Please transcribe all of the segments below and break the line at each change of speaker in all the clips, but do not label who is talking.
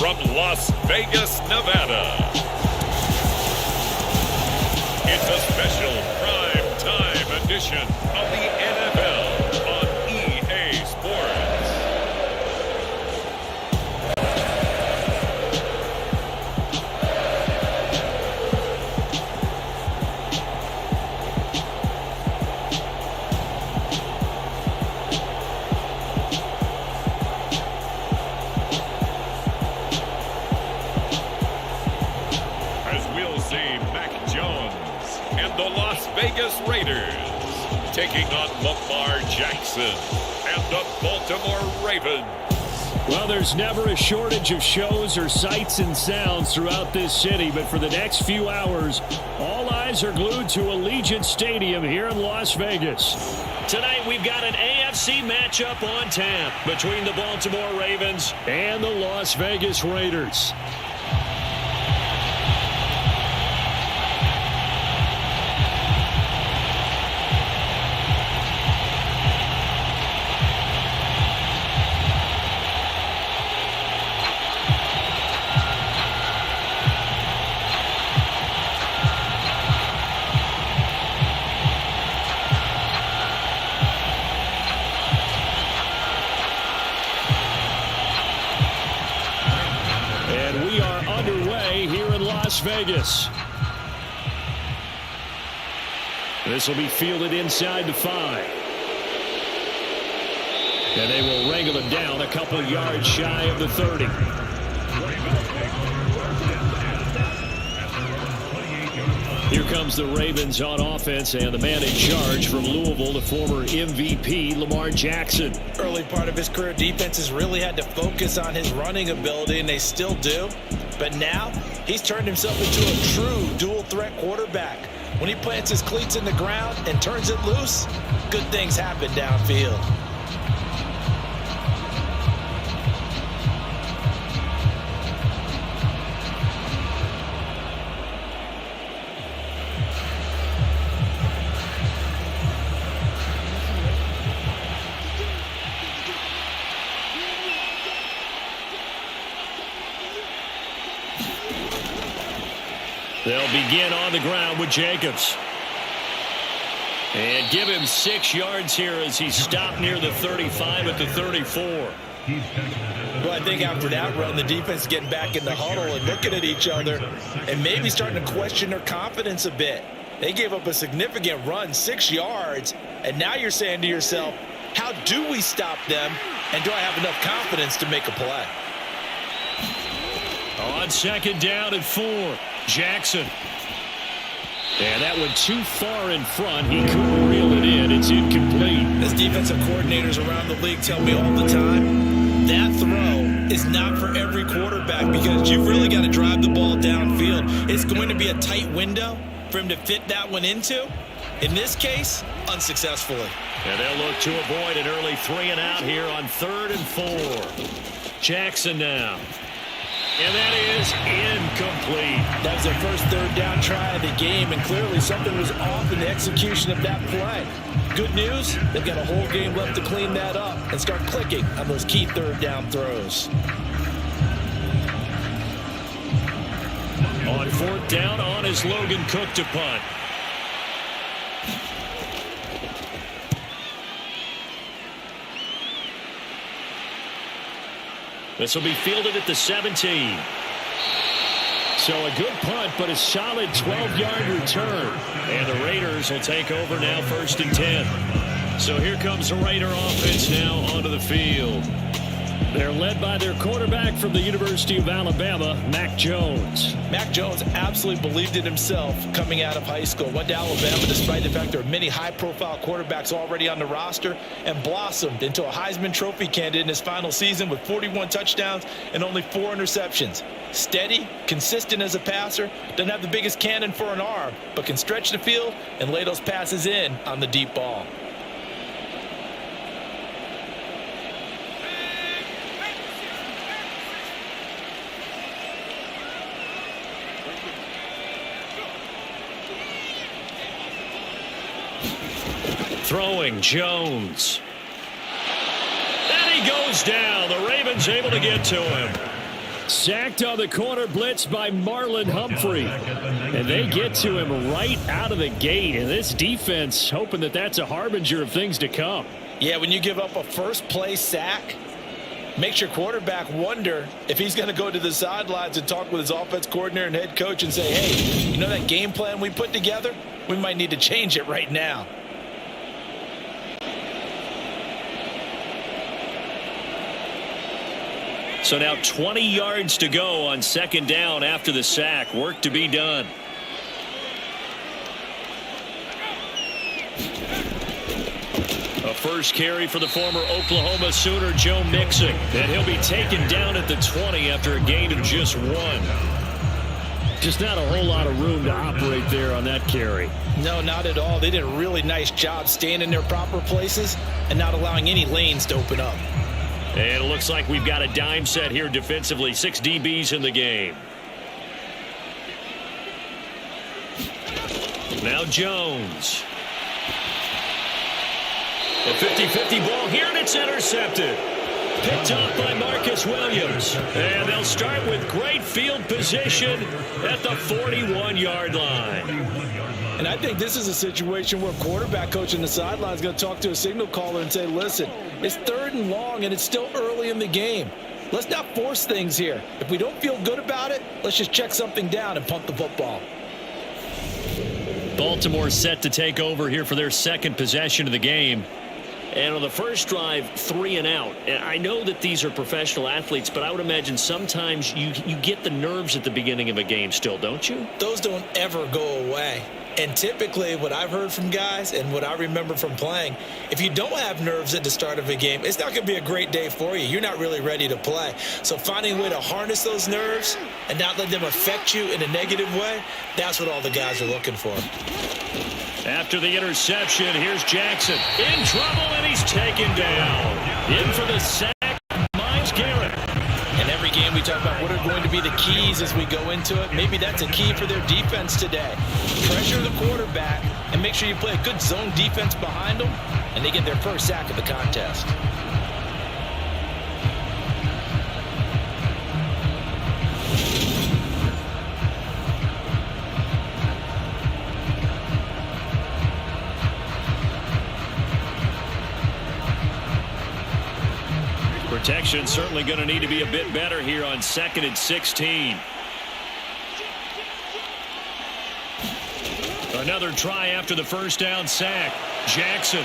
from Las Vegas, Nevada. It's a special prime time edition of the NFL on EA Sports. The Las Vegas Raiders taking on Lamar Jackson and the Baltimore Ravens.
Well, there's never a shortage of shows or sights and sounds throughout this city, but for the next few hours, all eyes are glued to Allegiant Stadium here in Las Vegas. Tonight, we've got an AFC matchup on tap between the Baltimore Ravens and the Las Vegas Raiders. Las Vegas. This will be fielded inside the 5. And they will wrangle it down a couple yards shy of the 30. Here comes the Ravens on offense, and the man in charge from Louisville, the former MVP, Lamar Jackson.
Early part of his career, defenses really had to focus on his running ability, and they still do. But now, he's turned himself into a true dual-threat quarterback. When he plants his cleats in the ground and turns it loose, good things happen downfield.
They'll begin on the ground with Jacobs. And give him 6 yards here as he stopped near the 35 at the 34.
Well, I think after that run, the defense is getting back in the huddle and looking at each other and maybe starting to question their confidence a bit. They gave up a significant run, 6 yards, and now you're saying to yourself, how do we stop them, and do I have enough confidence to make a play?
On second down and 4. Jackson. And that went too far in front. He couldn't reel it in. It's incomplete.
As defensive coordinators around the league tell me all the time, that throw is not for every quarterback because you've really got to drive the ball downfield. It's going to be a tight window for him to fit that one into. In this case, unsuccessfully.
And they'll look to avoid an early 3 and out here on 3rd and 4. Jackson now. And that is incomplete.
That was their first 3rd down try of the game, and clearly something was off in the execution of that play. Good news, they've got a whole game left to clean that up and start clicking on those key 3rd down throws.
On 4th down, on is Logan Cook to punt. This will be fielded at the 17. So a good punt, but a solid 12-yard return. And the Raiders will take over now 1st and 10. So here comes the Raider offense now onto the field. They're led by their quarterback from the University of Alabama, Mac Jones.
Mac Jones absolutely believed in himself coming out of high school. Went to Alabama despite the fact there are many high-profile quarterbacks already on the roster and blossomed into a Heisman Trophy candidate in his final season with 41 touchdowns and only 4 interceptions. Steady, consistent as a passer, doesn't have the biggest cannon for an arm, but can stretch the field and lay those passes in on the deep ball.
Throwing Jones. And he goes down. The Ravens able to get to him. Sacked on the corner blitz by Marlon Humphrey. And they get to him right out of the gate. And this defense hoping that that's a harbinger of things to come.
Yeah, when you give up a first-play sack, makes your quarterback wonder if he's going to go to the sidelines and talk with his offense coordinator and head coach and say, hey, you know that game plan we put together? We might need to change it right now.
So now 20 yards to go on second down after the sack. Work to be done. A first carry for the former Oklahoma Sooner, Joe Mixon. And he'll be taken down at the 20 after a gain of just 1. Just not a whole lot of room to operate there on that carry.
No, not at all. They did a really nice job staying in their proper places and not allowing any lanes to open up.
And it looks like we've got a dime set here defensively. 6 DBs in the game. Now Jones. A 50-50 ball here, and it's intercepted. Picked off by Marcus Williams. And they'll start with great field position at the 41-yard line.
And I think this is a situation where quarterback coach on the sideline is going to talk to a signal caller and say, listen, it's 3rd and long, and it's still early in the game. Let's not force things here. If we don't feel good about it, let's just check something down and punt the football.
Baltimore set to take over here for their second possession of the game. And on the first drive, 3 and out. And I know that these are professional athletes, but I would imagine sometimes you get the nerves at the beginning of a game still, don't you?
Those don't ever go away. And typically what I've heard from guys and what I remember from playing, if you don't have nerves at the start of a game, it's not going to be a great day for you. You're not really ready to play. So finding a way to harness those nerves and not let them affect you in a negative way, that's what all the guys are looking for.
After the interception, here's Jackson. In trouble, and he's taken down. In for the sack, Myles Garrett.
In every game we talk about what are going to be the keys as we go into it. Maybe that's a key for their defense today. Pressure the quarterback and make sure you play a good zone defense behind them, and they get their first sack of the contest.
Protection certainly going to need to be a bit better here on 2nd and 16. Another try after the first down sack. Jackson.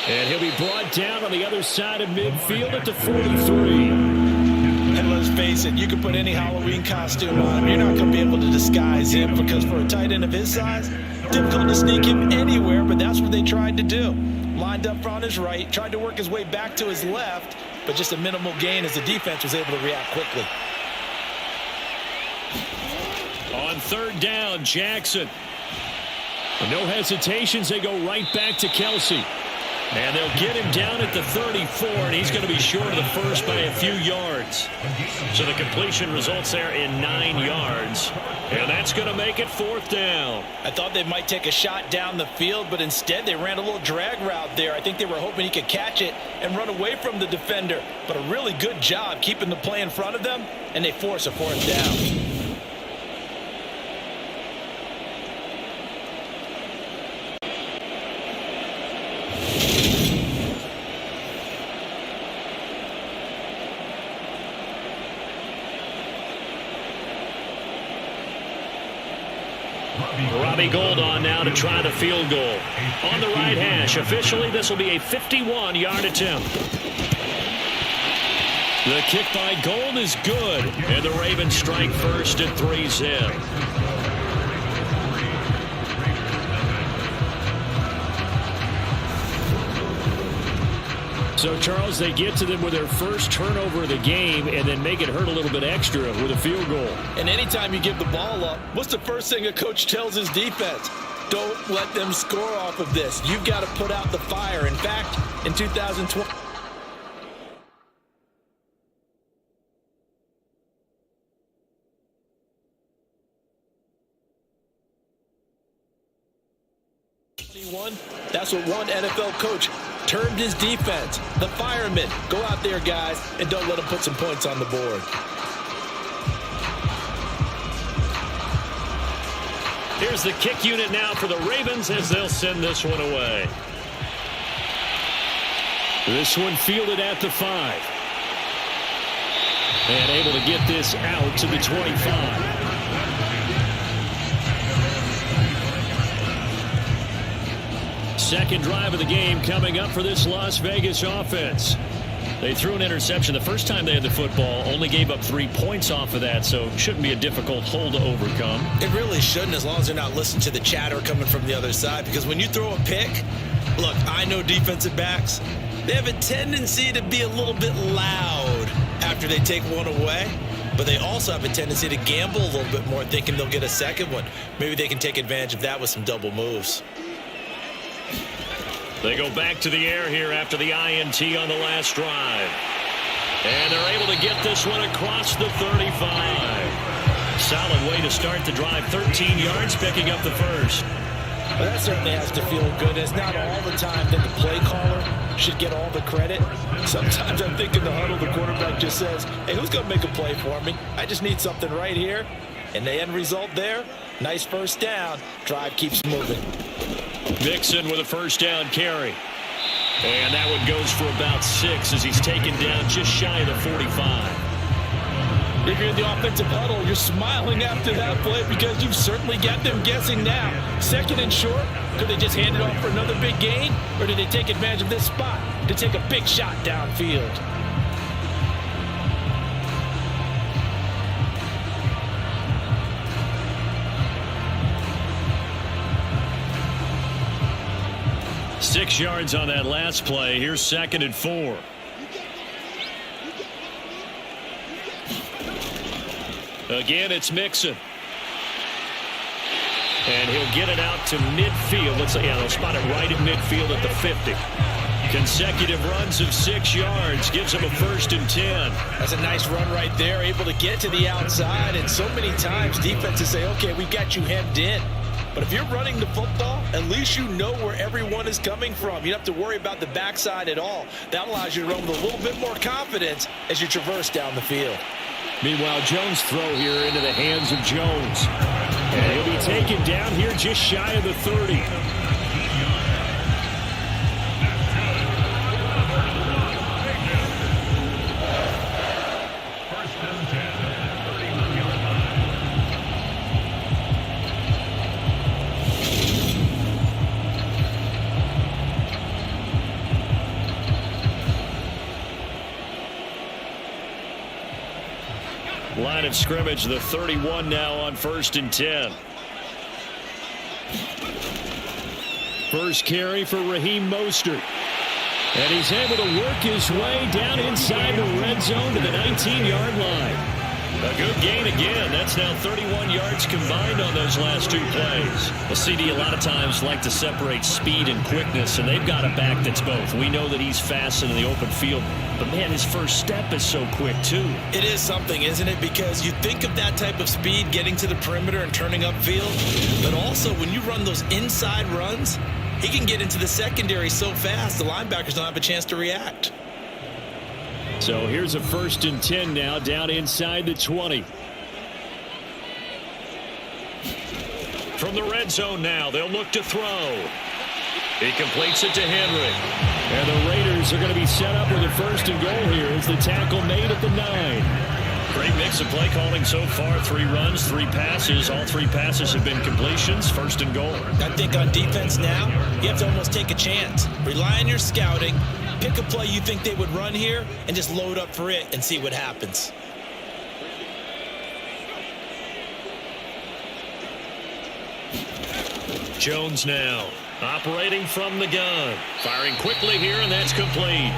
And he'll be brought down on the other side of midfield at the 43.
And let's face it, you can put any Halloween costume on him. You're not going to be able to disguise him because for a tight end of his size, difficult to sneak him anywhere, but that's what they tried to do. Lined up on his right, tried to work his way back to his left, but just a minimal gain as the defense was able to react quickly.
On 3rd down, Jackson. No hesitations, they go right back to Kelsey. And they'll get him down at the 34, and he's going to be short of the first by a few yards. So the completion results there in 9 yards. And that's going to make it 4th down.
I thought they might take a shot down the field, but instead they ran a little drag route there. I think they were hoping he could catch it and run away from the defender. But a really good job keeping the play in front of them, and they force a 4th down.
Robbie Gould on now to try the field goal. On the right hash, officially this will be a 51-yard attempt. The kick by Gould is good, and the Ravens strike first at 3-zip. So, Charles, they get to them with their first turnover of the game and then make it hurt a little bit extra with a field goal.
And anytime you give the ball up, what's the first thing a coach tells his defense? Don't let them score off of this. You've got to put out the fire. In fact, in 2020... That's what one NFL coach termed his defense. The firemen. Go out there, guys, and don't let them put some points on the board.
Here's the kick unit now for the Ravens as they'll send this one away. This one fielded at the 5. And able to get this out to the 25. Second drive of the game coming up for this Las Vegas offense. They threw an interception the first time they had the football, only gave up 3 points off of that, so it shouldn't be a difficult hole to overcome.
It really shouldn't, as long as they're not listening to the chatter coming from the other side, because when you throw a pick, look, I know defensive backs, they have a tendency to be a little bit loud after they take one away, but they also have a tendency to gamble a little bit more, thinking they'll get a second one. Maybe they can take advantage of that with some double moves.
They go back to the air here after the INT on the last drive. And they're able to get this one across the 35. Solid way to start the drive. 13 yards, picking up the first.
Well, that certainly has to feel good. It's not all the time that the play caller should get all the credit. Sometimes I think in the huddle, the quarterback just says, hey, who's going to make a play for me? I just need something right here. And the end result there, nice first down. Drive keeps moving.
Mixon with a first down carry. And that one goes for about 6 as he's taken down just shy of the 45.
If you're in the offensive huddle, you're smiling after that play because you've certainly got them guessing now. Second and short, could they just hand it off for another big gain? Or did they take advantage of this spot to take a big shot downfield?
Six yards on that last play. Here's second and 4. Again, it's Mixon. And he'll get it out to midfield. They'll spot it right at midfield at the 50. Consecutive runs of 6 yards gives him a first and 10.
That's a nice run right there, able to get to the outside. And so many times defenses say, okay, we've got you hemmed in. But if you're running the football, at least you know where everyone is coming from. You don't have to worry about the backside at all. That allows you to run with a little bit more confidence as you traverse down the field.
Meanwhile, Jones' throw here into the hands of Jones. And he'll be taken down here just shy of the 30. Line of scrimmage, the 31 now on first and 10. First carry for Raheem Mostert. And he's able to work his way down inside the red zone to the 19-yard line. A good gain again. That's now 31 yards combined on those last 2 plays. The CD a lot of times like to separate speed and quickness, and they've got a back that's both. We know that he's fast in the open field, but man, his first step is so quick too.
It is something, isn't it? Because you think of that type of speed getting to the perimeter and turning upfield, but also when you run those inside runs, he can get into the secondary so fast the linebackers don't have a chance to react.
So here's a first and 10 now down inside the 20. From the red zone now, they'll look to throw. He completes it to Henry. And the Raiders are going to be set up with a first and goal here as the tackle made at the 9. Great mix of play calling so far. 3 runs, 3 passes. All 3 passes have been completions. First and goal.
I think on defense now, you have to almost take a chance. Rely on your scouting. Pick a play you think they would run here and just load up for it and see what happens.
Jones now operating from the gun. Firing quickly here, and that's complete.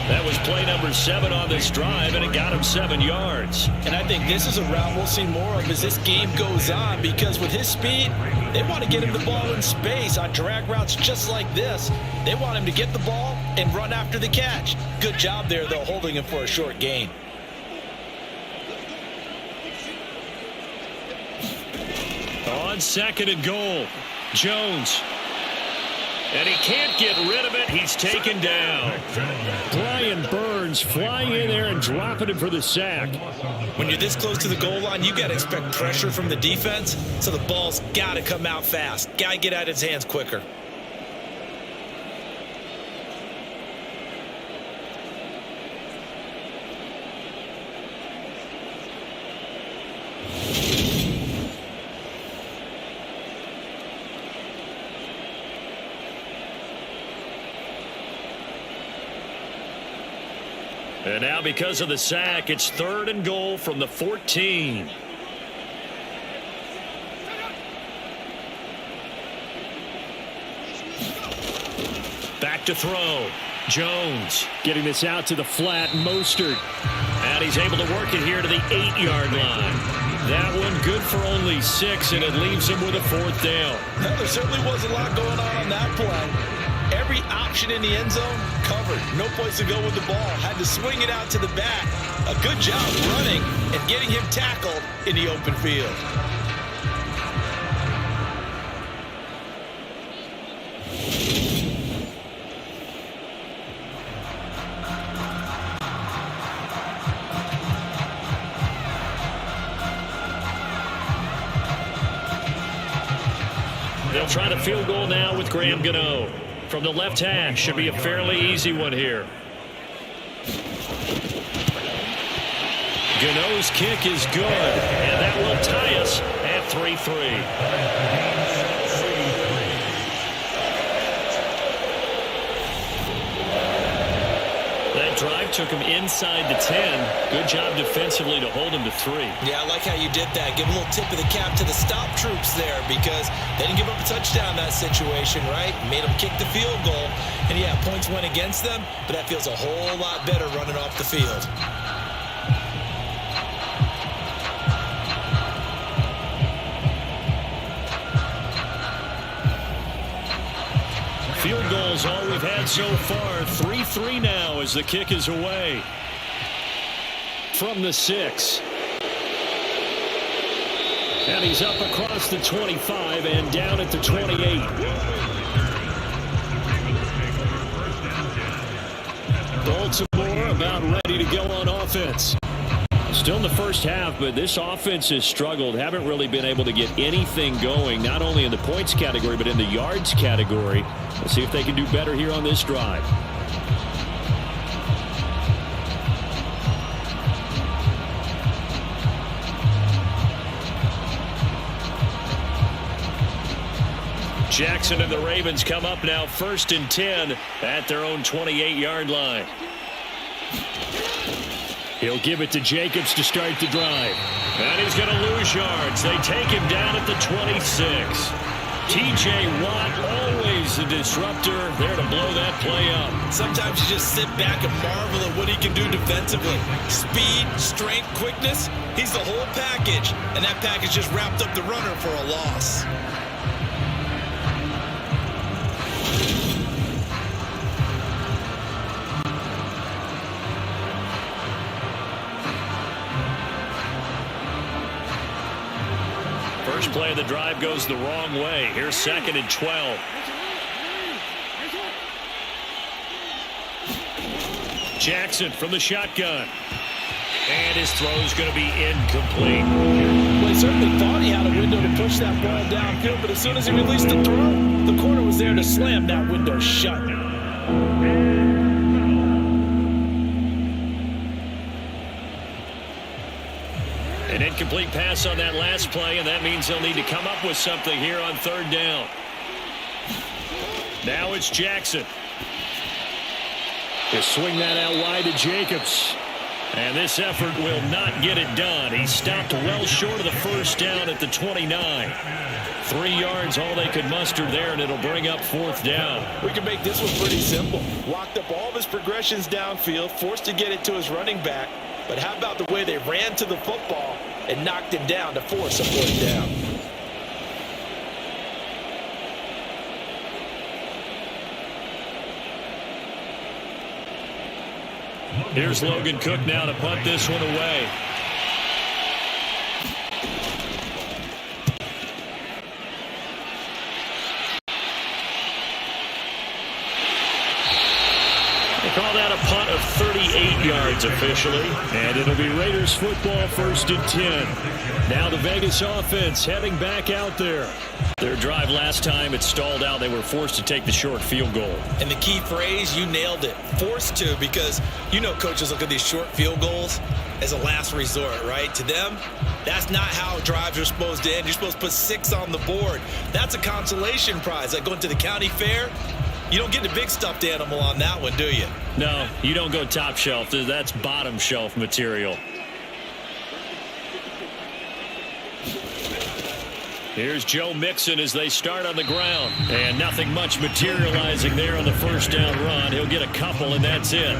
That was play number 7 on this drive, and it got him 7 yards.
And I think this is a route we'll see more of as this game goes on, because with his speed, they want to get him the ball in space on drag routes just like this. They want him to get the ball and run after the catch. Good job there, though, holding him for a short gain. On second and goal, Jones.
And he can't get rid of it. He's taken down. Brian Burns flying in there and dropping him for the sack.
When you're this close to the goal line, you got to expect pressure from the defense, so the ball's got to come out fast. Got to get out of his hands quicker.
And now because of the sack, it's 3rd and goal from the 14. Back to throw. Jones getting this out to the flat. Mostert. And he's able to work it here to the 8-yard line. That one good for only 6, and it leaves him with a 4th down.
Well, there certainly was a lot going on that play. Every option in the end zone covered. No place to go with the ball. Had to swing it out to the back. A good job running and getting him tackled in the open field.
They'll try to field goal now with Graham Gano. From the left hash, should be a fairly easy one here. Gano's kick is good, and that will tie us at 3-3. That drive took him inside the 10. Good job defensively to hold him to 3.
Yeah, I like how you did that. Give a little tip of the cap to the stop troops there, because they didn't give up a touchdown in that situation, right? Made them kick the field goal. And yeah, points went against them, but that feels a whole lot better running off the field.
Field goals all we've had so far. 3-3 now as the kick is away. From the 6. And he's up across the 25 and down at the 28. Baltimore about ready to go on offense. Still in the first half, but this offense has struggled. Haven't really been able to get anything going, not only in the points category, but in the yards category. Let's see if they can do better here on this drive. Jackson and the Ravens come up now 1st and 10 at their own 28-yard line. He'll give it to Jacobs to start the drive. And he's going to lose yards. They take him down at the 26. T.J. Watt, always a disruptor, there to blow that play up.
Sometimes you just sit back and marvel at what he can do defensively. Speed, strength, quickness, he's the whole package. And that package just wrapped up the runner for a loss.
First play of the drive goes the wrong way. Here's 2nd and 12. Jackson from the shotgun. And his throw's going to be incomplete.
Well, he certainly thought he had a window to push that ball downfield, but as soon as he released the throw, the corner was there to slam that window shut.
An incomplete pass on that last play, and that means they'll need to come up with something here on 3rd down. Now it's Jackson. He'll swing that out wide to Jacobs. And this effort will not get it done. He stopped well short of the 1st down at the 29. 3 yards, all they could muster there, and it'll bring up 4th down.
We can make this one pretty simple. Locked up all of his progressions downfield, forced to get it to his running back. But how about the way they ran to the football and knocked him down to force a 4th down?
Here's Logan Cook now to punt this one away. that a punt of 38 yards officially. And it'll be Raiders football, 1st and 10. Now the Vegas offense heading back out there. Their drive last time, it stalled out. They were forced to take the short field goal.
And the key phrase, you nailed it. Forced to, because you know coaches look at these short field goals as a last resort, right? To them, that's not how drives are supposed to end. You're supposed to put 6 on the board. That's a consolation prize. Like going to the county fair, you don't get the big stuffed animal on that one, do you?
No, you don't go top shelf. That's bottom shelf material. Here's Joe Mixon as they start on the ground. And nothing much materializing there on the first down run. He'll get a couple, and that's it.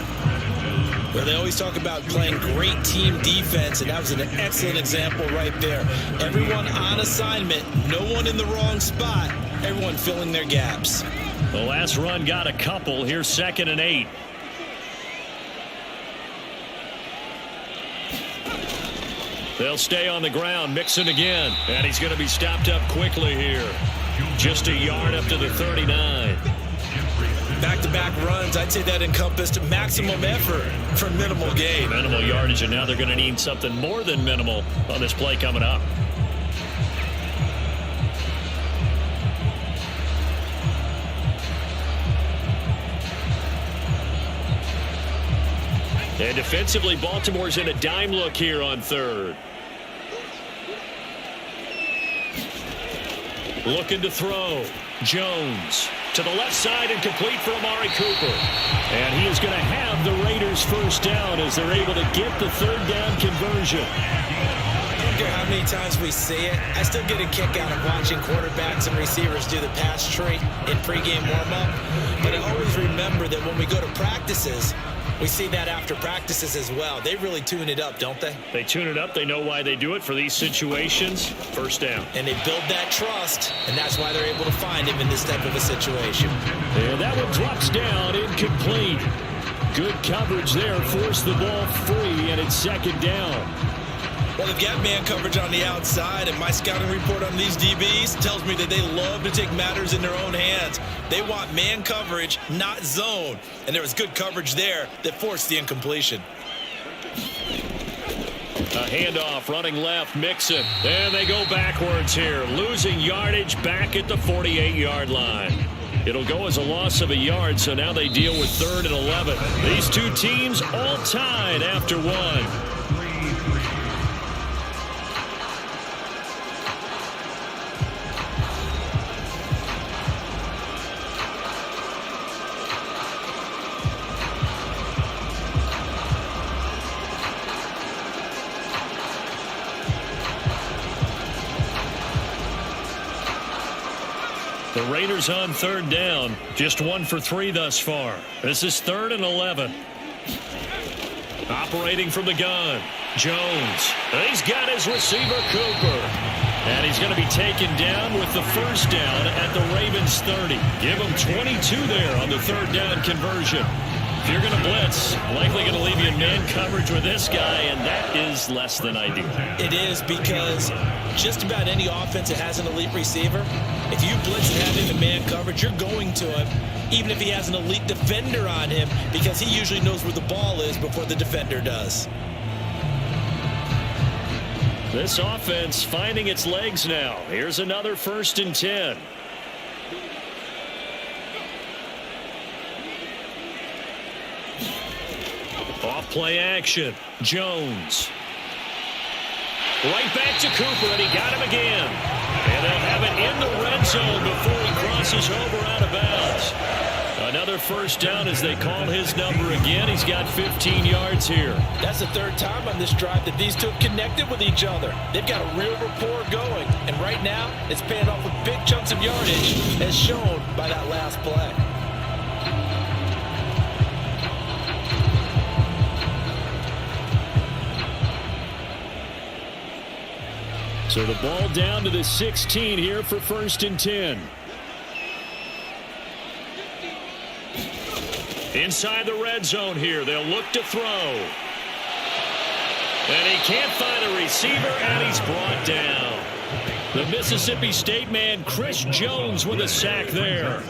Well, they always talk about playing great team defense, and that was an excellent example right there. Everyone on assignment, no one in the wrong spot, everyone filling their gaps.
The last run got a couple. Here's 2nd and 8. They'll stay on the ground. Mixon again. And he's going to be stopped up quickly here. Just a yard up to the 39.
Back-to-back runs, I'd say that encompassed maximum effort for minimal gain.
Minimal yardage, and now they're going to need something more than minimal on this play coming up. And defensively, Baltimore's in a dime look here on 3rd. Looking to throw. Jones to the left side and complete for Amari Cooper. And he is going to have the Raiders first down as they're able to get the 3rd down conversion.
I don't care how many times we say it, I still get a kick out of watching quarterbacks and receivers do the pass tree in pregame warm-up. But I always remember that when we go to practices, we see that after practices as well. They really tune it up, don't they?
They tune it up. They know why they do it for these situations. First down.
And they build that trust, and that's why they're able to find him in this type of a situation.
And that one drops down, incomplete. Good coverage there. Forced the ball free, and it's 2nd down.
Well, they've got man coverage on the outside, and my scouting report on these DBs tells me that they love to take matters in their own hands. They want man coverage, not zone. And there was good coverage there that forced the incompletion.
A handoff, running left, Mixon. And they go backwards here, losing yardage back at the 48-yard line. It'll go as a loss of a yard, so now they deal with 3rd and 11. These two teams all tied after 1. The Raiders on 3rd down. Just 1 for 3 thus far. This is 3rd and 11. Operating from the gun. Jones. He's got his receiver, Cooper. And he's going to be taken down with the first down at the Ravens 30. Give him 22 there on the 3rd down conversion. If you're going to blitz, likely going to leave you in man coverage with this guy, and that is less than ideal.
It is, because just about any offense that has an elite receiver, if you blitz and have him in man coverage, you're going to him, even if he has an elite defender on him, because he usually knows where the ball is before the defender does.
This offense finding its legs now. Here's another 1st and 10. Off play action. Jones. Right back to Cooper, and he got him again. And they'll have it in the red zone before he crosses over out of bounds. Another first down as they call his number again. He's got 15 yards here.
That's the 3rd time on this drive that these two have connected with each other. They've got a real rapport going. And right now, it's paying off with big chunks of yardage, as shown by that last play.
So the ball down to the 16 here for 1st and 10. Inside the red zone here. They'll look to throw. And he can't find a receiver, and he's brought down. The Mississippi State man, Chris Jones, with a sack there.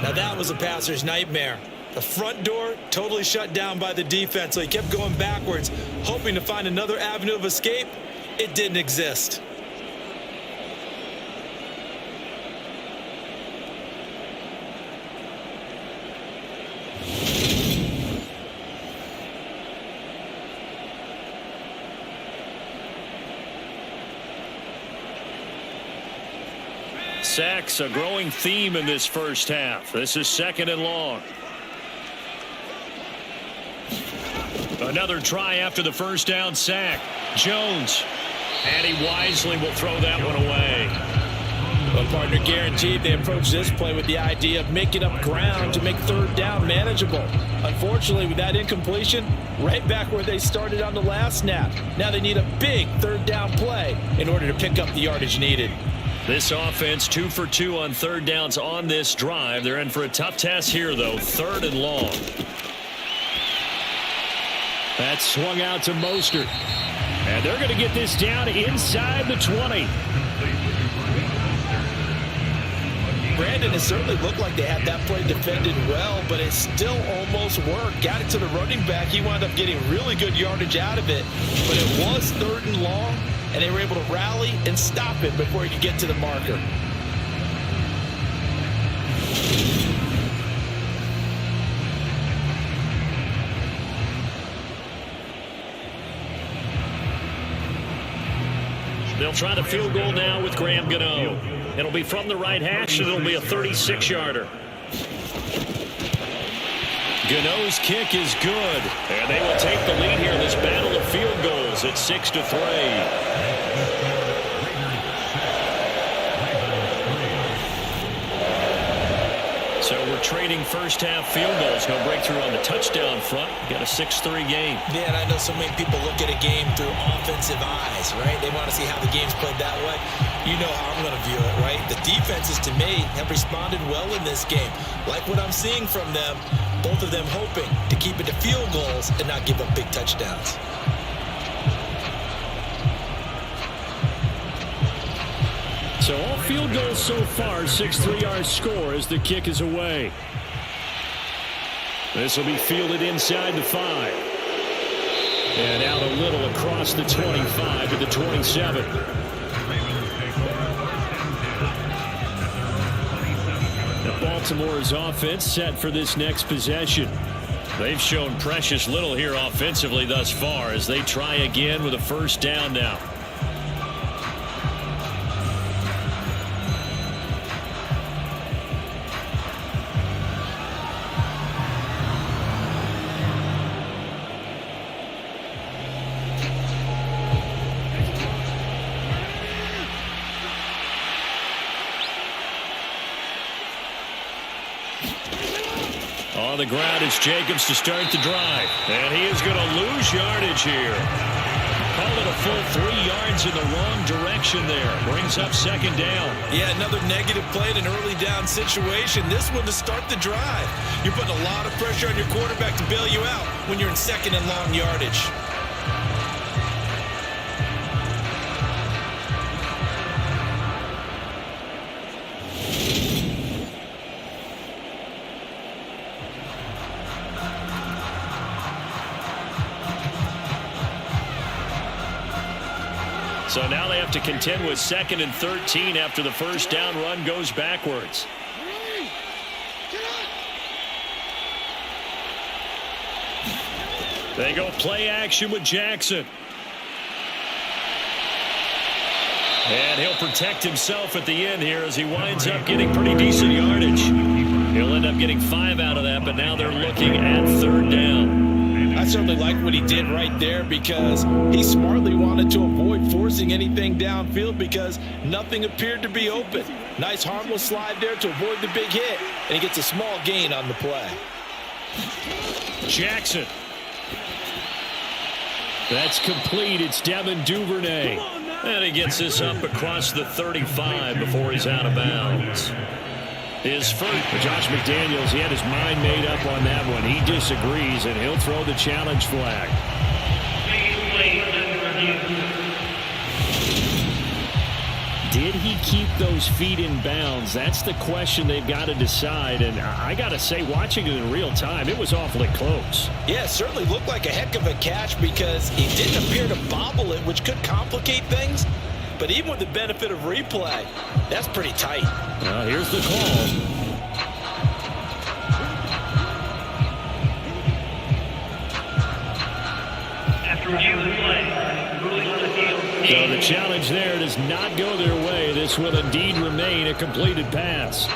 Now that was a passer's nightmare. The front door totally shut down by the defense, so he kept going backwards, hoping to find another avenue of escape. It didn't exist.
Sacks, a growing theme in this first half. This is 2nd and long. Another try after the first down sack. Jones. And he wisely will throw that one away.
Well, partner, guaranteed they approach this play with the idea of making up ground to make 3rd down manageable. Unfortunately, with that incompletion, right back where they started on the last snap. Now they need a big 3rd down play in order to pick up the yardage needed.
This offense 2 for 2 on 3rd downs on this drive. They're in for a tough task here, though. 3rd and long. That's swung out to Mostert. And they're going to get this down inside the 20.
Brandon, it certainly looked like they had that play defended well, but it still almost worked. Got it to the running back. He wound up getting really good yardage out of it, but it was 3rd and long, and they were able to rally and stop it before he could get to the marker.
They'll try the field goal now with Graham Gano. It'll be from the right hash, and it'll be a 36-yarder. Gano's kick is good, and they will take the lead here in this battle of field goals at 6-3. So we're trading first half field goals. No breakthrough on the touchdown front. Got a 6-3 game.
Yeah, and I know so many people look at a game through offensive eyes, right? They want to see how the game's played that way. You know how I'm going to view it, right? The defenses, to me, have responded well in this game. Like what I'm seeing from them, both of them hoping to keep it to field goals and not give up big touchdowns.
So all field goals so far, 6-3 our score as the kick is away. This will be fielded inside the 5. And out a little across the 25 to the 27. Now Baltimore's offense set for this next possession. They've shown precious little here offensively thus far as they try again with a first down now. On the ground, it's Jacobs to start the drive. And he is going to lose yardage here. Call it a full 3 yards in the wrong direction there. Brings up 2nd down.
Yeah, another negative play in an early down situation. This one to start the drive. You're putting a lot of pressure on your quarterback to bail you out when you're in 2nd and long yardage.
So now they have to contend with 2nd and 13 after the first down run goes backwards. They go play action with Jackson. And he'll protect himself at the end here as he winds up getting pretty decent yardage. He'll end up getting 5 out of that, but now they're looking at 3rd down.
I certainly like what he did right there because he smartly wanted to avoid forcing anything downfield because nothing appeared to be open. Nice harmless slide there to avoid the big hit, and he gets a small gain on the play.
Jackson. That's complete. It's Devin Duvernay. And he gets this up across the 35 before he's out of bounds. His first, Josh McDaniels, he had his mind made up on that one. He disagrees, and he'll throw the challenge flag. Did he keep those feet in bounds? That's the question they've got to decide. And I got to say, watching it in real time, it was awfully close.
Yeah, it certainly looked like a heck of a catch because he didn't appear to bobble it, which could complicate things. But even with the benefit of replay, that's pretty tight.
Here's the call. So the challenge there does not go their way. This will indeed remain a completed pass.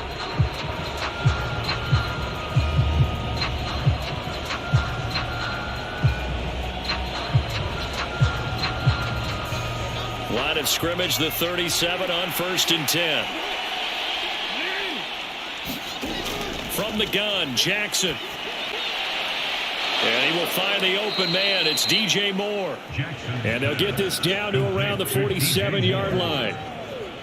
Line of scrimmage, the 37 on 1st and 10. From the gun, Jackson. And he will find the open man. It's DJ Moore. And they'll get this down to around the 47-yard line.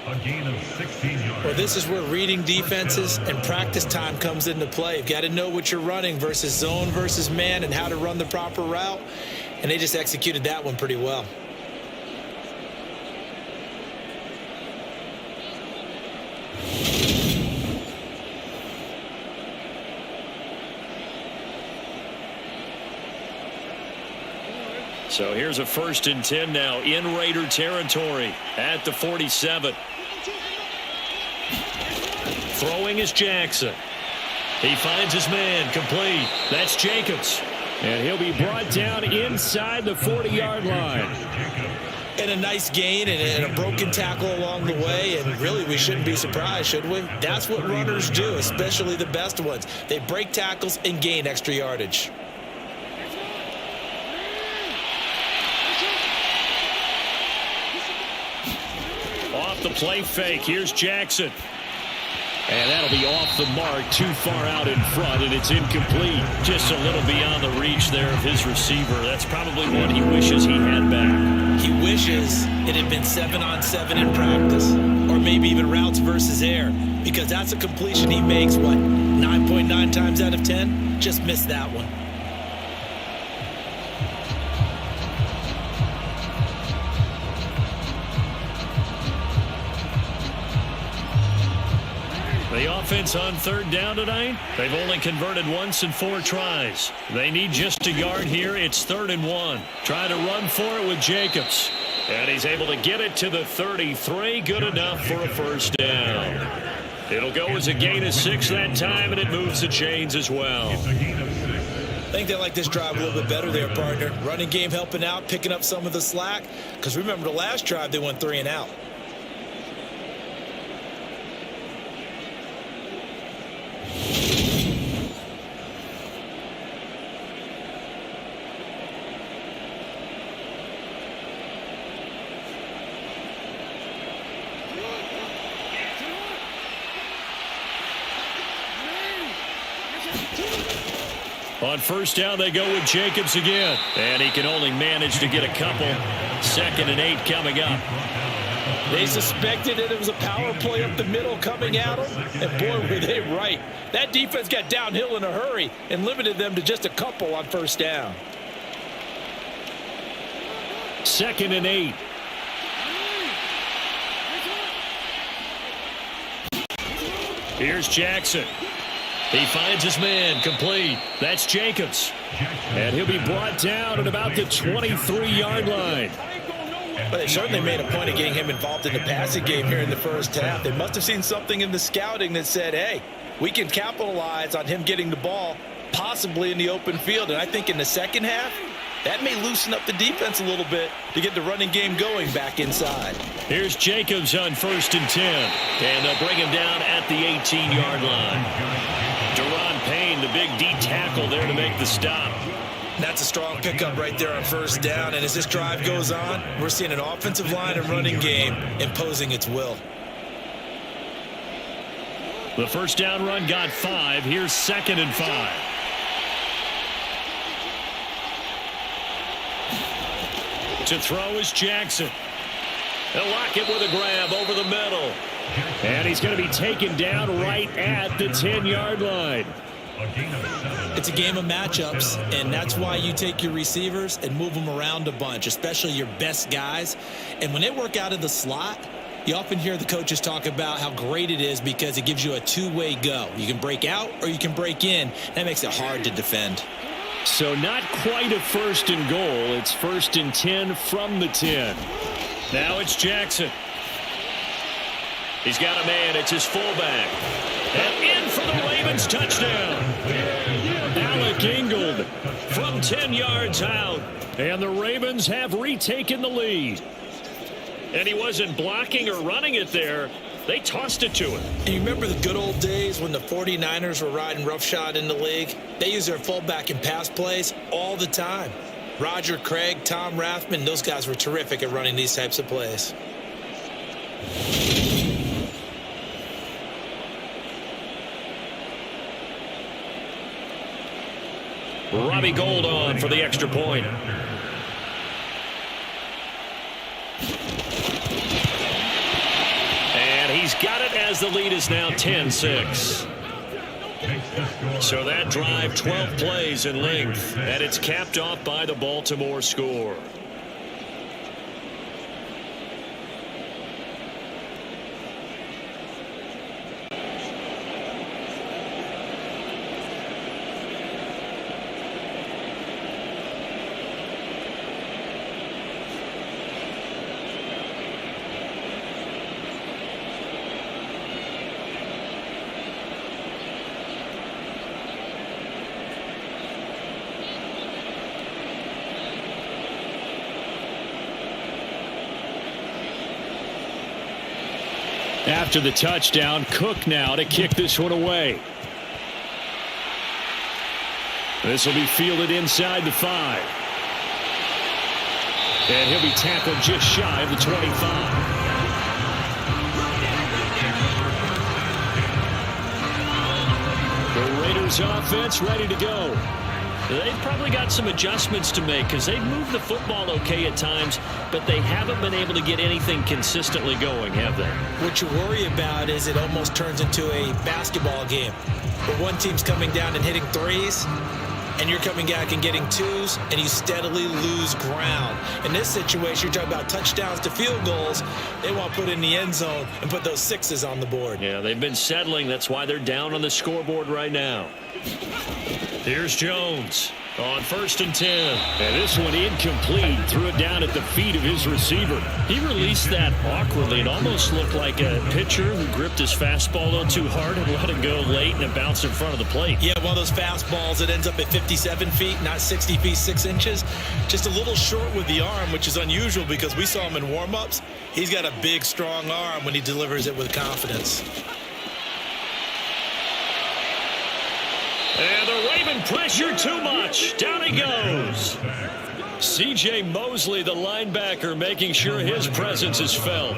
A gain of 16 yards.
Well, this is where reading defenses and practice time comes into play. You've got to know what you're running versus zone versus man and how to run the proper route. And they just executed that one pretty well.
So here's a 1st and 10 now in Raider territory at the 47. Throwing is Jackson. He finds his man, complete. That's Jacobs. And he'll be brought down inside the 40-yard line.
And a nice gain and a broken tackle along the way. And really, we shouldn't be surprised, should we? That's what runners do, especially the best ones. They break tackles and gain extra yardage.
The play fake. Here's Jackson. And that'll be off the mark, too far out in front, and it's incomplete. Just a little beyond the reach there of his receiver. That's probably one he wishes he had back.
He wishes it had been 7-on-7 in practice, or maybe even routes versus air, because that's a completion he makes, 9.9 times out of 10? Just missed that one.
The offense on 3rd down tonight, they've only converted once in 4 tries. They need just a yard here. It's 3rd and 1. Trying to run for it with Jacobs. And he's able to get it to the 33. Good enough for a 1st down. It'll go as a gain of 6 that time, and it moves the chains as well.
I think they like this drive a little bit better there, partner. Running game helping out, picking up some of the slack. Because remember, the last drive, they went 3 and out.
On 1st down, they go with Jacobs again. And he can only manage to get a couple. 2nd and 8 coming up.
They suspected that it was a power play up the middle coming at them. And boy, were they right. That defense got downhill in a hurry and limited them to just a couple on 1st down.
2nd and 8. Here's Jackson. He finds his man, complete. That's Jacobs. And he'll be brought down at about the 23-yard line.
But they certainly made a point of getting him involved in the passing game here in the 1st half. They must have seen something in the scouting that said, hey, we can capitalize on him getting the ball, possibly in the open field. And I think in the 2nd half, that may loosen up the defense a little bit to get the running game going back inside.
Here's Jacobs on 1st and 10. And they'll bring him down at the 18-yard line. Deron Payne, the big D tackle there to make the stop.
That's a strong pickup right there on 1st down. And as this drive goes on, we're seeing an offensive line and running game imposing its will.
The 1st down run got 5. Here's 2nd and 5. To throw is Jackson. They'll lock it with a grab over the middle. And he's going to be taken down right at the 10-yard line.
It's a game of matchups, and that's why you take your receivers and move them around a bunch, especially your best guys. And when they work out of the slot, You often hear the coaches talk about how great it is because it gives you a two-way go. You can break out or you can break in. That makes it hard to defend.
So not quite a first and goal. It's 1st and 10 from the 10. Now it's Jackson. He's got a man. It's his fullback. And in for the Ravens touchdown. Alec Ingold from 10 yards out. And the Ravens have retaken the lead. And he wasn't blocking or running it there. They tossed it to him.
And you remember the good old days when the 49ers were riding roughshod in the league? They used their fullback in pass plays all the time. Roger Craig, Tom Rathman, those guys were terrific at running these types of plays.
Robbie Gould on for the extra point. And he's got it as the lead is now 10-6. So that drive, 12 plays in length, and it's capped off by the Baltimore score. After the touchdown, Cook now to kick this one away. This will be fielded inside the 5. And he'll be tackled just shy of the 25. The Raiders offense ready to go. They've probably got some adjustments to make because they've moved the football okay at times, but they haven't been able to get anything consistently going, have they?
What you worry about is it almost turns into a basketball game where one team's coming down and hitting threes, and you're coming back and getting twos, and you steadily lose ground. In this situation, you're talking about touchdowns to field goals. They want to put in the end zone and put those sixes on the board.
Yeah, they've been settling. That's why they're down on the scoreboard right now. Here's Jones on 1st and 10. And this one incomplete. Threw it down at the feet of his receiver. He released that awkwardly. It almost looked like a pitcher who gripped his fastball a little too hard and let it go late, and it bounced in front of the plate.
Yeah, one of those fastballs that ends up at 57 feet, not 60 feet, 6 inches. Just a little short with the arm, which is unusual because we saw him in warm-ups. He's got a big, strong arm when he delivers it with confidence.
And the Raven pressure too much. Down he goes. C.J. Mosley, the linebacker, making sure his presence is felt.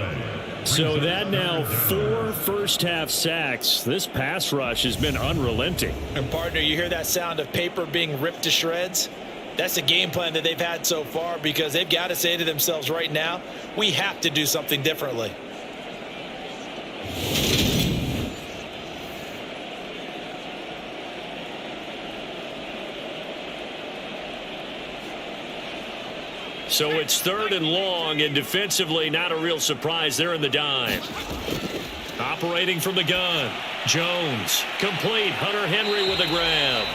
So that now 4 first-half sacks. This pass rush has been unrelenting.
And, partner, you hear that sound of paper being ripped to shreds? That's the game plan that they've had so far because they've got to say to themselves right now, we have to do something differently.
So it's 3rd and long, and defensively not a real surprise. They're in the dime. Operating from the gun. Jones, complete. Hunter Henry with a grab.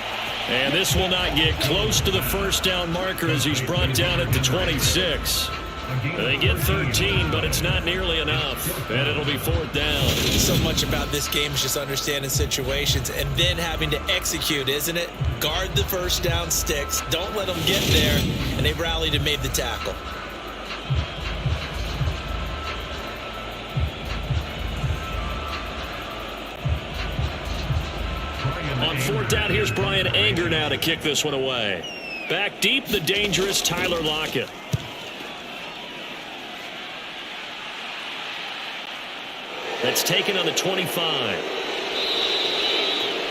And this will not get close to the first down marker as he's brought down at the 26. They get 13, but it's not nearly enough, and it'll be 4th down.
So much about this game is just understanding situations and then having to execute, isn't it? Guard the first down sticks. Don't let them get there, and they rallied and made the tackle.
On 4th down, here's Brian Anger now to kick this one away. Back deep, the dangerous Tyler Lockett. That's taken on the 25.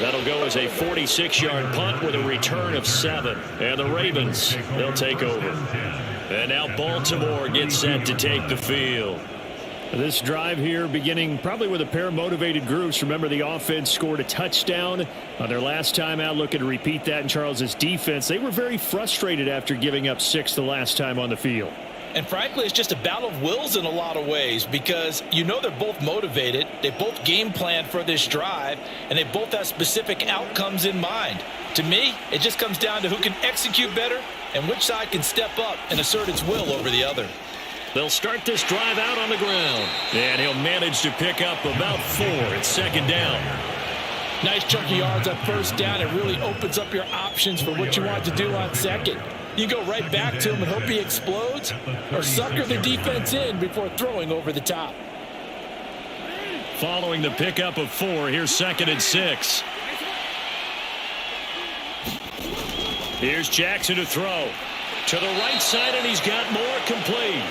That'll go as a 46-yard punt with a return of 7. And the Ravens, they'll take over. And now Baltimore gets set to take the field. This drive here beginning probably with a pair of motivated groups. Remember, the offense scored a touchdown on their last time out. Looking to repeat that in Charles's defense. They were very frustrated after giving up 6 the last time on the field.
And frankly, it's just a battle of wills in a lot of ways because they're both motivated. They both game plan for this drive, and they both have specific outcomes in mind. To me, it just comes down to who can execute better and which side can step up and assert its will over the other.
They'll start this drive out on the ground, and he'll manage to pick up about 4 at second down.
Nice chunk of yards on first down. It really opens up your options for what you want to do on second. You go right back to him and hope he explodes, or sucker the defense in before throwing over the top.
Following the pickup of 4, here's 2nd and 6. Here's Jackson to throw. To the right side, and he's got more complete.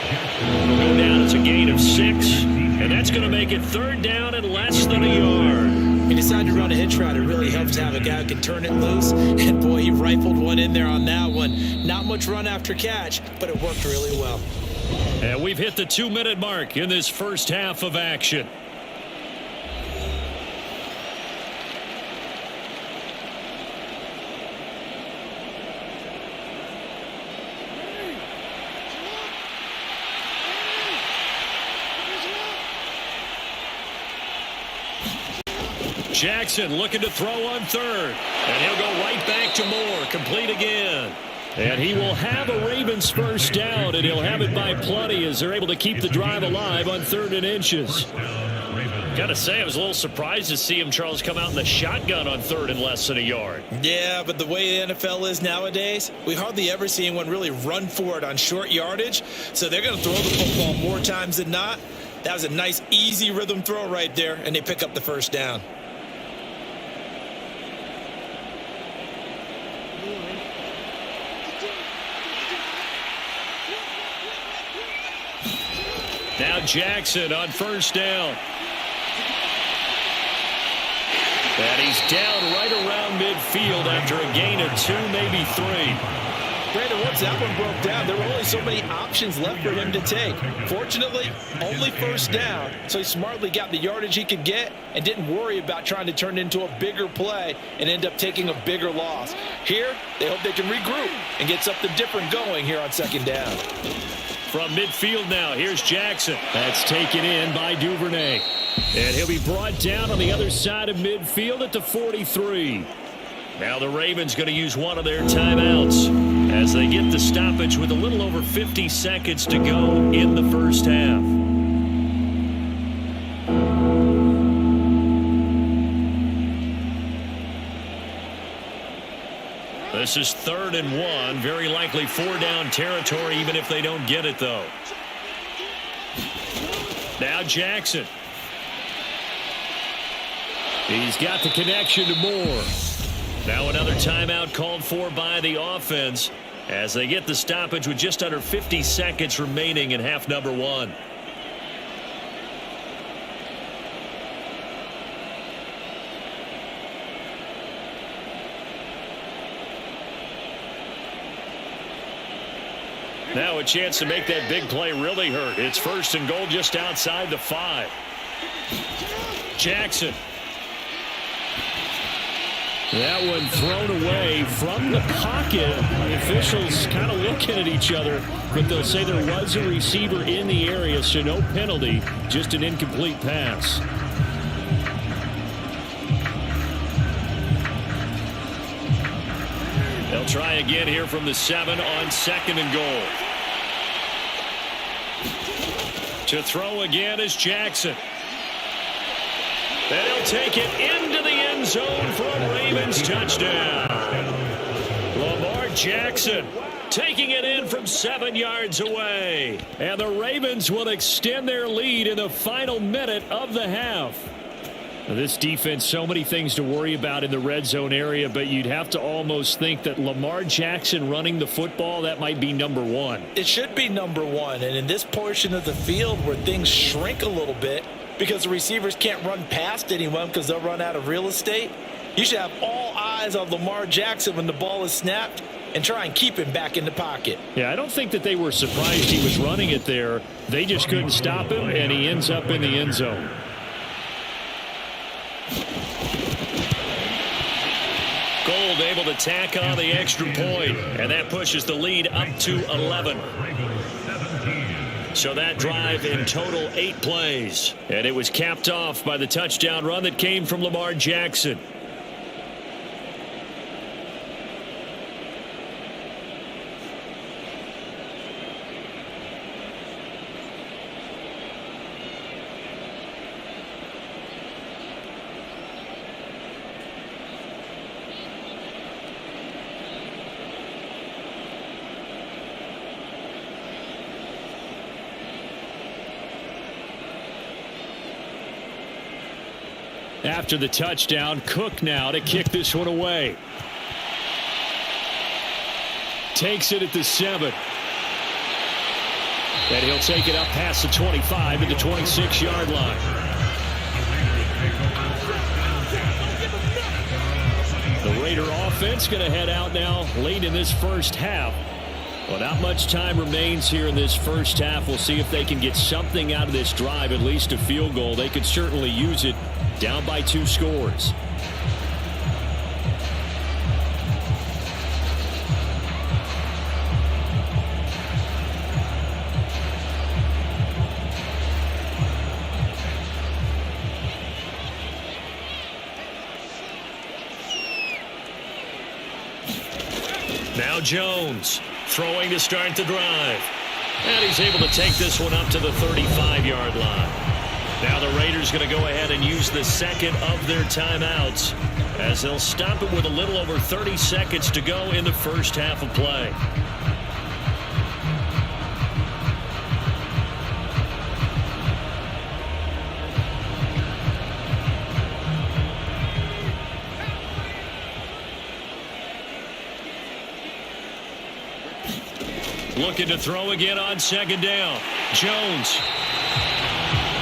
Go down, it's a gain of 6, and that's going to make it 3rd down and less than a yard.
He decided to run a hitch route. It really helps to have a guy who can turn it loose. And, boy, he rifled one in there on that one. Not much run after catch, but it worked really well.
And we've hit the 2-minute mark in this first half of action. Jackson looking to throw on 3rd. And he'll go right back to Moore. Complete again. And he will have a Ravens first down, and he'll have it by plenty as they're able to keep the drive alive on 3rd and inches. Got to say, I was a little surprised to see him, Charles, come out in the shotgun on 3rd and less than a yard.
Yeah, but the way the NFL is nowadays, we hardly ever see anyone really run for it on short yardage. So they're going to throw the football more times than not. That was a nice, easy rhythm throw right there, and they pick up the first down.
Now Jackson on first down. And he's down right around midfield after a gain of 2, maybe 3.
Brandon, once that one broke down, there were only so many options left for him to take. Fortunately, only first down, so he smartly got the yardage he could get and didn't worry about trying to turn it into a bigger play and end up taking a bigger loss. Here, they hope they can regroup and get something different going here on 2nd down.
From midfield now, here's Jackson. That's taken in by Duvernay. And he'll be brought down on the other side of midfield at the 43. Now the Ravens going to use one of their timeouts as they get the stoppage with a little over 50 seconds to go in the first half. This is 3rd and 1. Very likely 4-down territory, even if they don't get it, though. Now Jackson. He's got the connection to Moore. Now another timeout called for by the offense as they get the stoppage with just under 50 seconds remaining in half number 1. Now a chance to make that big play really hurt. It's 1st and goal just outside the 5. Jackson. That one thrown away from the pocket. The officials kind of looking at each other, but they'll say there was a receiver in the area, so no penalty, just an incomplete pass. They'll try again here from the 7 on 2nd and goal. To throw again is Jackson. And he'll take it into the end zone for a Ravens touchdown. Lamar Jackson taking it in from 7 yards away. And the Ravens will extend their lead in the final minute of the half. Now, this defense, so many things to worry about in the red zone area, but you'd have to almost think that Lamar Jackson running the football, that might be number 1.
It should be number 1, and in this portion of the field where things shrink a little bit because the receivers can't run past anyone because they'll run out of real estate, you should have all eyes on Lamar Jackson when the ball is snapped and try and keep him back in the pocket.
Yeah, I don't think that they were surprised he was running it there. They just couldn't stop him, and he ends up in the end zone. Gold able to tack on the extra point, and that pushes the lead up to 11. So that drive in total 8 plays. And it was capped off by the touchdown run that came from Lamar Jackson. After the touchdown, Cook now to kick this one away. Takes it at the 7. And he'll take it up past the 25 at the 26-yard line. The Raider offense going to head out now late in this first half. Well, not much time remains here in this first half. We'll see if they can get something out of this drive, at least a field goal. They could certainly use it. Down by 2 scores. Now Jones throwing to start the drive. And he's able to take this one up to the 35-yard line. Now the Raiders going to go ahead and use the second of their timeouts as they'll stop it with a little over 30 seconds to go in the first half of play. Looking to throw again on second down. Jones.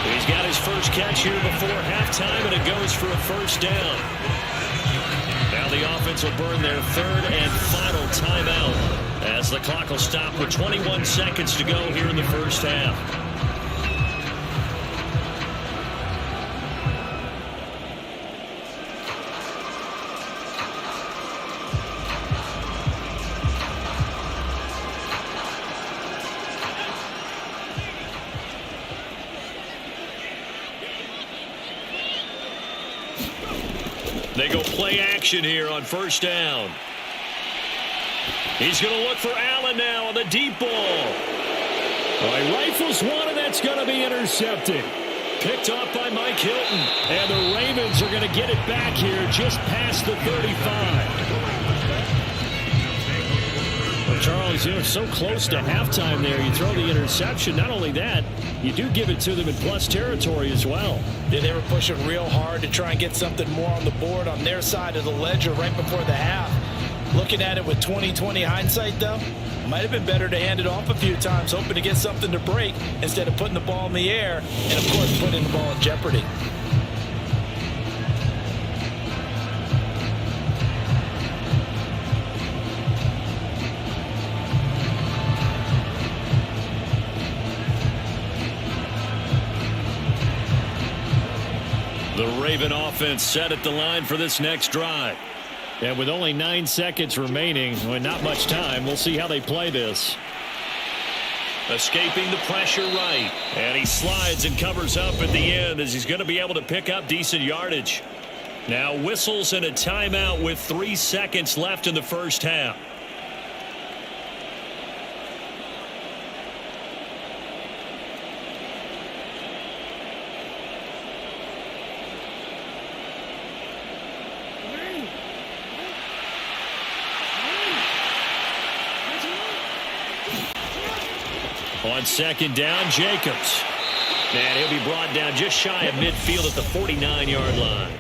He's got his first catch here before halftime, and it goes for a first down. Now the offense will burn their third and final timeout as the clock will stop with 21 seconds to go here in the first half. They go play action here on first down. He's going to look for Allen now on the deep ball. Well, he rifles one, and that's going to be intercepted. Picked off by Mike Hilton. And the Ravens are going to get it back here just past the 35. Well, Charles, you're so close to halftime there. You throw the interception. Not only that, you do give it to them in plus territory as well.
Yeah, they were pushing real hard to try and get something more on the board on their side of the ledger right before the half. Looking at it with 20/20 hindsight, though, might have been better to hand it off a few times, hoping to get something to break instead of putting the ball in the air and, of course, putting the ball in jeopardy.
The Raven offense set at the line for this next drive. And with only 9 seconds remaining, well, not much time, we'll see how they play this. Escaping the pressure right. And he slides and covers up at the end as he's going to be able to pick up decent yardage. Now whistles and a timeout with 3 seconds left in the first half. On second down, Jacobs. And he'll be brought down just shy of midfield at the 49-yard line.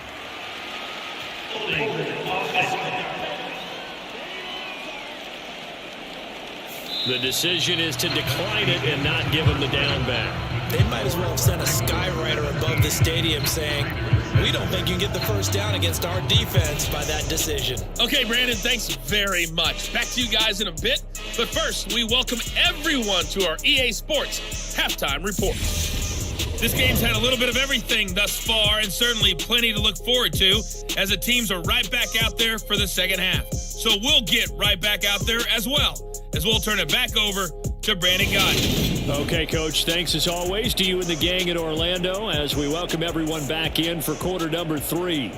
The decision is to decline it and not give him the down back.
They might as well have sent a skywriter above the stadium saying, we don't think you can get the first down against our defense by that decision.
Okay, Brandon, thanks very much. Back to you guys in a bit. But first, we welcome everyone to our EA Sports Halftime Report. This game's had a little bit of everything thus far, and certainly plenty to look forward to, as the teams are right back out there for the second half. So we'll get right back out there as well, as we'll turn it back over to Brandon Gaudin.
Okay, Coach, thanks as always to you and the gang in Orlando as we welcome everyone back in for quarter number 3.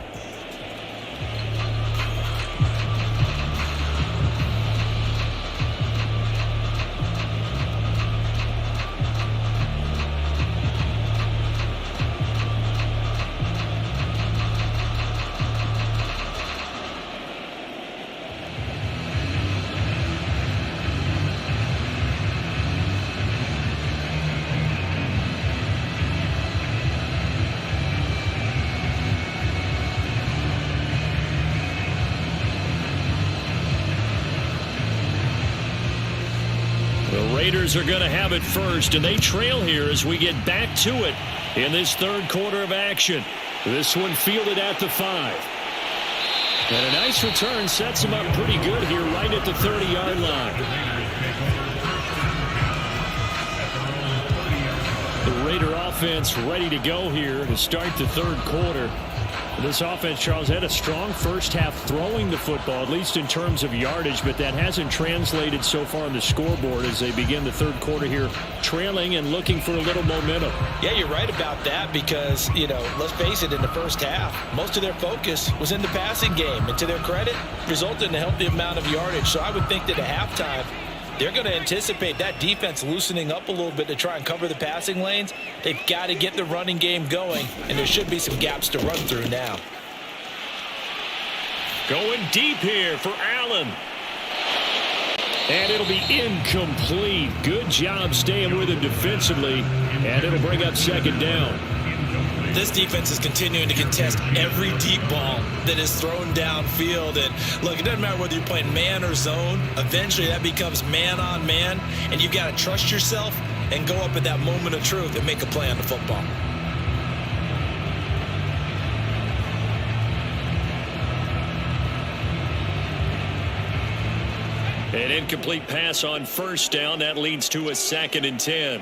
Raiders are going to have it first, and they trail here as we get back to it in this third quarter of action. This one fielded at the 5. And a nice return sets him up pretty good here right at the 30-yard line. The Raider offense ready to go here to start the third quarter. This offense, Charles, had a strong first half throwing the football, at least in terms of yardage, but that hasn't translated so far on the scoreboard as they begin the third quarter here, trailing and looking for a little momentum.
Yeah, you're right about that because, let's face it, in the first half, most of their focus was in the passing game. And to their credit, resulted in a healthy amount of yardage. So I would think that at halftime, they're going to anticipate that defense loosening up a little bit to try and cover the passing lanes. They've got to get the running game going, and there should be some gaps to run through now.
Going deep here for Allen. And it'll be incomplete. Good job staying with him defensively, and it'll bring up second down.
This defense is continuing to contest every deep ball that is thrown downfield. And look, it doesn't matter whether you're playing man or zone. Eventually that becomes man on man, and you've got to trust yourself and go up at that moment of truth and make a play on the football.
An incomplete pass on first down. That leads to a 2nd and 10.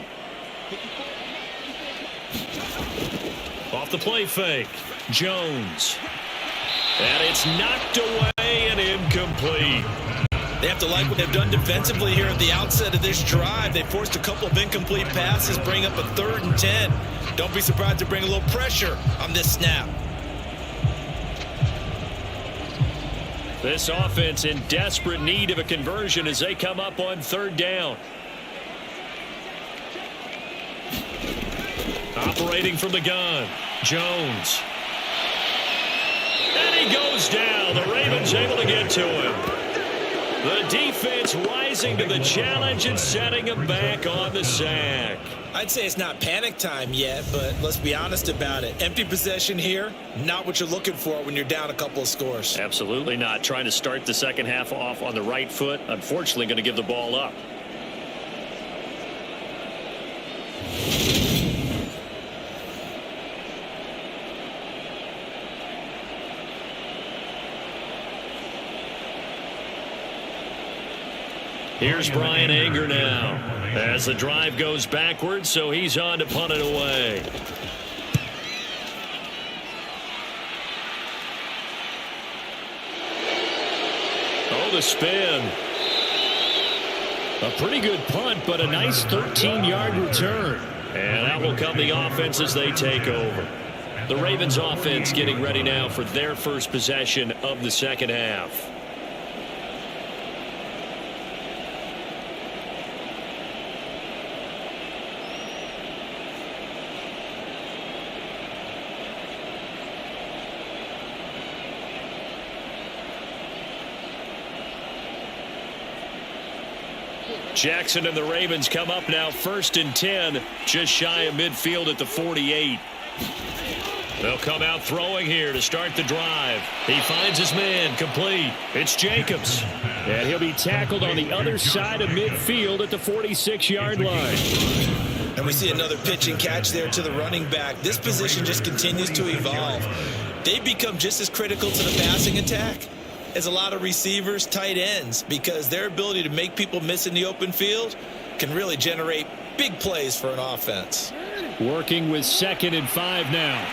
Off the play fake, Jones. And it's knocked away and incomplete.
They have to like what they've done defensively here at the outset of this drive. They forced a couple of incomplete passes, bring up a 3rd and 10. Don't be surprised to bring a little pressure on this snap.
This offense in desperate need of a conversion as they come up on 3rd down. Operating from the gun, Jones. And he goes down. The Ravens able to get to him. The defense rising to the challenge and setting him back on the sack.
I'd say it's not panic time yet, but let's be honest about it. Empty possession here, not what you're looking for when you're down a couple of scores.
Absolutely not. Trying to start the second half off on the right foot. Unfortunately, going to give the ball up. Here's Brian Anger now as the drive goes backwards, so he's on to punt it away. Oh, the spin. A pretty good punt, but a nice 13-yard return. And that will come the offense as they take over. The Ravens offense getting ready now for their first possession of the second half. Jackson and the Ravens come up now 1st and 10, just shy of midfield at the 48. They'll come out throwing here to start the drive. He finds his man, complete. It's Jacobs. And he'll be tackled on the other side of midfield at the 46-yard line.
And we see another pitch and catch there to the running back. This position just continues to evolve. They've become just as critical to the passing attack as a lot of receivers, tight ends, because their ability to make people miss in the open field can really generate big plays for an offense.
Working with 2nd and 5 now.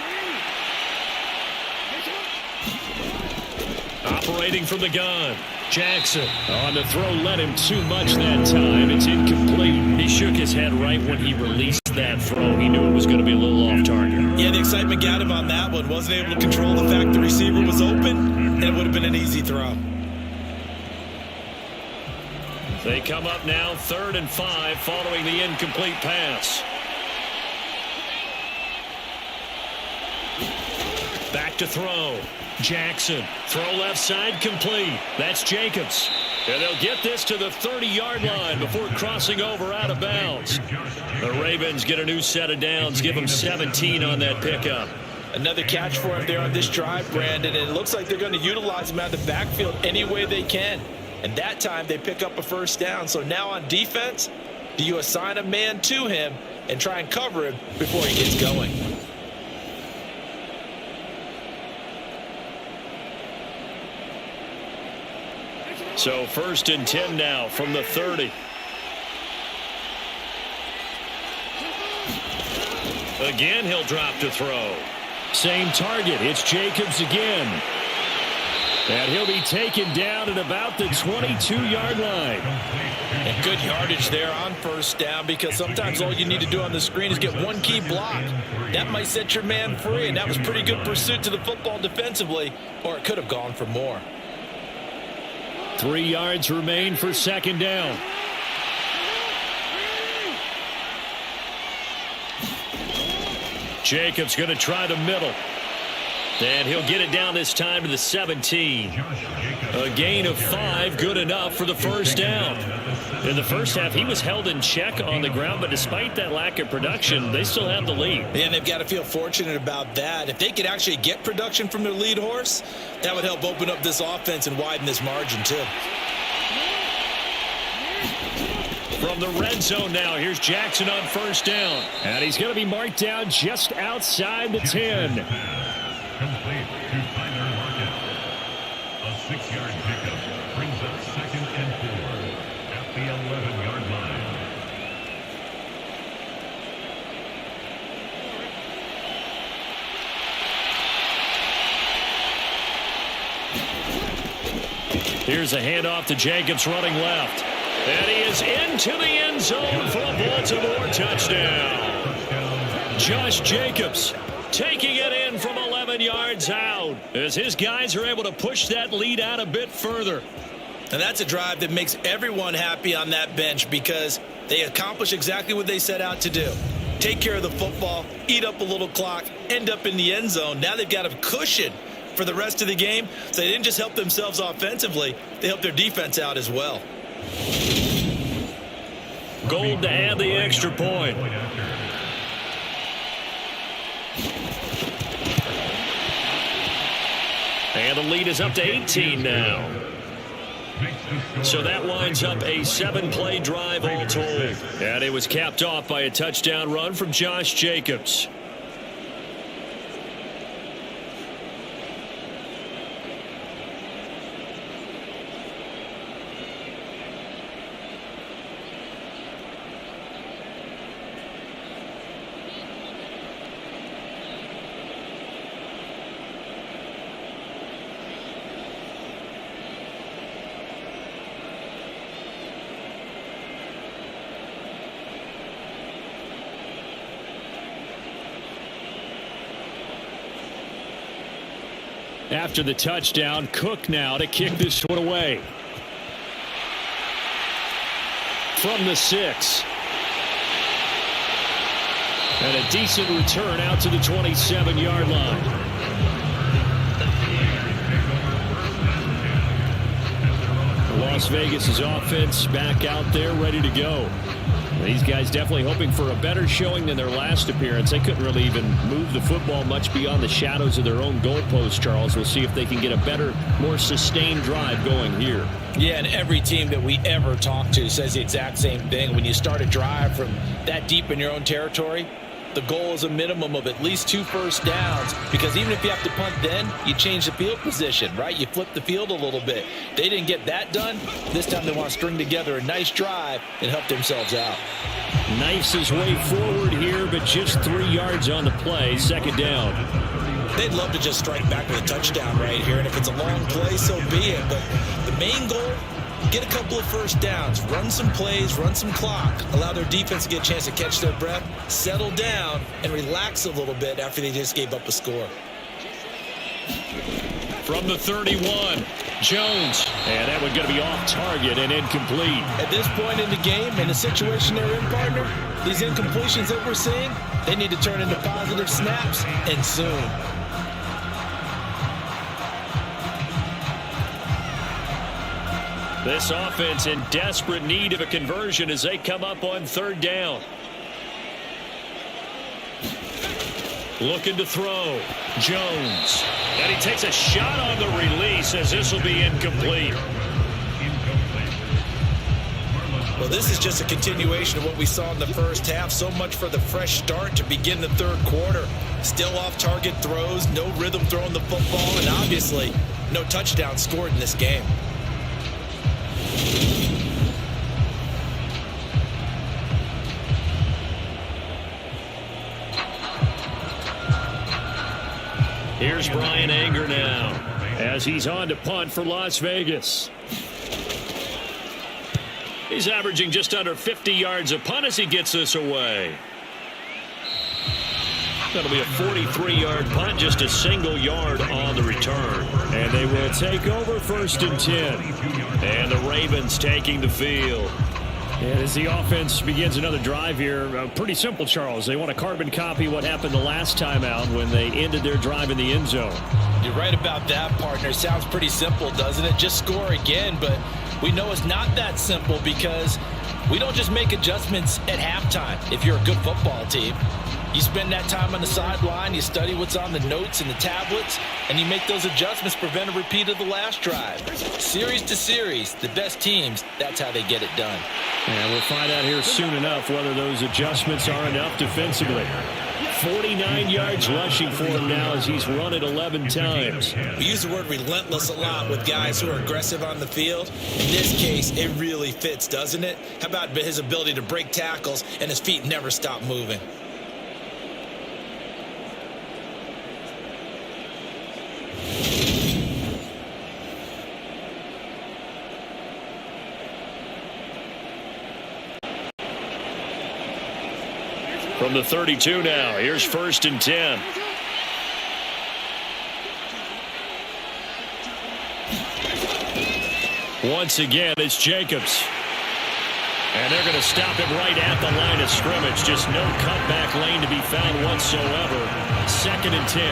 Separating from the gun. Jackson on the throw, led him too much that time. It's incomplete. He shook his head right when he released that throw. He knew it was going to be a little off target.
Yeah, the excitement got him on that one. Wasn't able to control the fact the receiver was open, and it would have been an easy throw.
They come up now 3rd and 5 following the incomplete pass. Back to throw. Jackson. Throw left side complete. That's Jacobs. And they'll get this to the 30-yard line before crossing over out of bounds. The Ravens get a new set of downs. Give them 17 on that pickup.
Another catch for him there on this drive, Brandon. And it looks like they're going to utilize him out of the backfield any way they can. And that time they pick up a first down. So now on defense, do you assign a man to him and try and cover him before he gets going?
So 1st and 10 now from the 30. Again, he'll drop to throw. Same target. It's Jacobs again. And he'll be taken down at about the 22-yard line.
And good yardage there on first down, because sometimes all you need to do on the screen is get one key block. That might set your man free, and that was pretty good pursuit to the football defensively, or it could have gone for more.
3 yards remain for 2nd down. Jacobs going to try the middle. And he'll get it down this time to the 17. A gain of 5, good enough for the first down. In the first half, he was held in check on the ground, but despite that lack of production, they still have the lead.
And they've got to feel fortunate about that. If they could actually get production from their lead horse, that would help open up this offense and widen this margin too.
From the red zone now, here's Jackson on first down. And he's going to be marked down just outside the 10.
Complete to Tyler Market. A 6-yard pickup brings up 2nd and 4 at the 11-yard line.
Here's a handoff to Jacobs running left. And he is into the end zone for a Baltimore touchdown. Josh Jacobs taking it in from 11 yards out as his guys are able to push that lead out a bit further.
And that's a drive that makes everyone happy on that bench, because they accomplish exactly what they set out to do. Take care of the football, eat up a little clock, end up in the end zone. Now they've got a cushion for the rest of the game. So they didn't just help themselves offensively, they helped their defense out as well.
Gold to add the extra point. And the lead is up to 18 now. So that winds up a 7-play drive all told. And it was capped off by a touchdown run from Josh Jacobs. After the touchdown, Cook now to kick this one away. From the 6. And a decent return out to the 27-yard line. Las Vegas's offense back out there ready to go. These guys definitely hoping for a better showing than their last appearance. They couldn't really even move the football much beyond the shadows of their own goalpost, Charles. We'll see if they can get a better, more sustained drive going here.
Yeah, and every team that we ever talk to says the exact same thing. When you start a drive from that deep in your own territory, the goal is a minimum of at least 2 first downs, because even if you have to punt then, you change the field position, right? You flip the field a little bit. They didn't get that done. This time they want to string together a nice drive and help themselves out.
Knifes his way forward here, but just 3 yards on the play. 2nd down.
They'd love to just strike back with a touchdown right here, and if it's a long play, so be it. But the main goal, get a couple of first downs, run some plays, run some clock, allow their defense to get a chance to catch their breath, settle down, and relax a little bit after they just gave up a score.
From the 31, Jones. And that one's going to be off target and incomplete.
At this point in the game, in the situation they're in, partner, these incompletions that we're seeing, they need to turn into positive snaps, and soon.
This offense in desperate need of a conversion as they come up on third down. Looking to throw. Jones. And he takes a shot on the release as this will be incomplete.
Well, this is just a continuation of what we saw in the first half. So much for the fresh start to begin the third quarter. Still off-target throws, no rhythm throwing the football, and obviously no touchdown scored in this game.
Here's Brian Anger now as he's on to punt for Las Vegas. He's averaging just under 50 yards a punt as he gets this away. That'll be a 43-yard punt, just a single yard on the return. And they will take over first and 10. And the Ravens taking the field. And as the offense begins another drive here, pretty simple, Charles. They want to carbon copy what happened the last time out when they ended their drive in the end zone.
You're right about that, partner. Sounds pretty simple, doesn't it? Just score again, but we know it's not that simple because we don't just make adjustments at halftime if you're a good football team. You spend that time on the sideline, you study what's on the notes and the tablets, and you make those adjustments to prevent a repeat of the last drive. Series to series, the best teams, that's how they get it done.
And we'll find out here soon enough whether those adjustments are enough defensively. 49 yards rushing for him now as he's run it 11 times.
We use the word relentless a lot with guys who are aggressive on the field. In this case, it really fits, doesn't it? How about his ability to break tackles and his feet never stop moving?
From the 32 now, here's first and 10. Once again, it's Jacobs. And they're going to stop him right at the line of scrimmage. Just no cutback lane to be found whatsoever. Second and 10.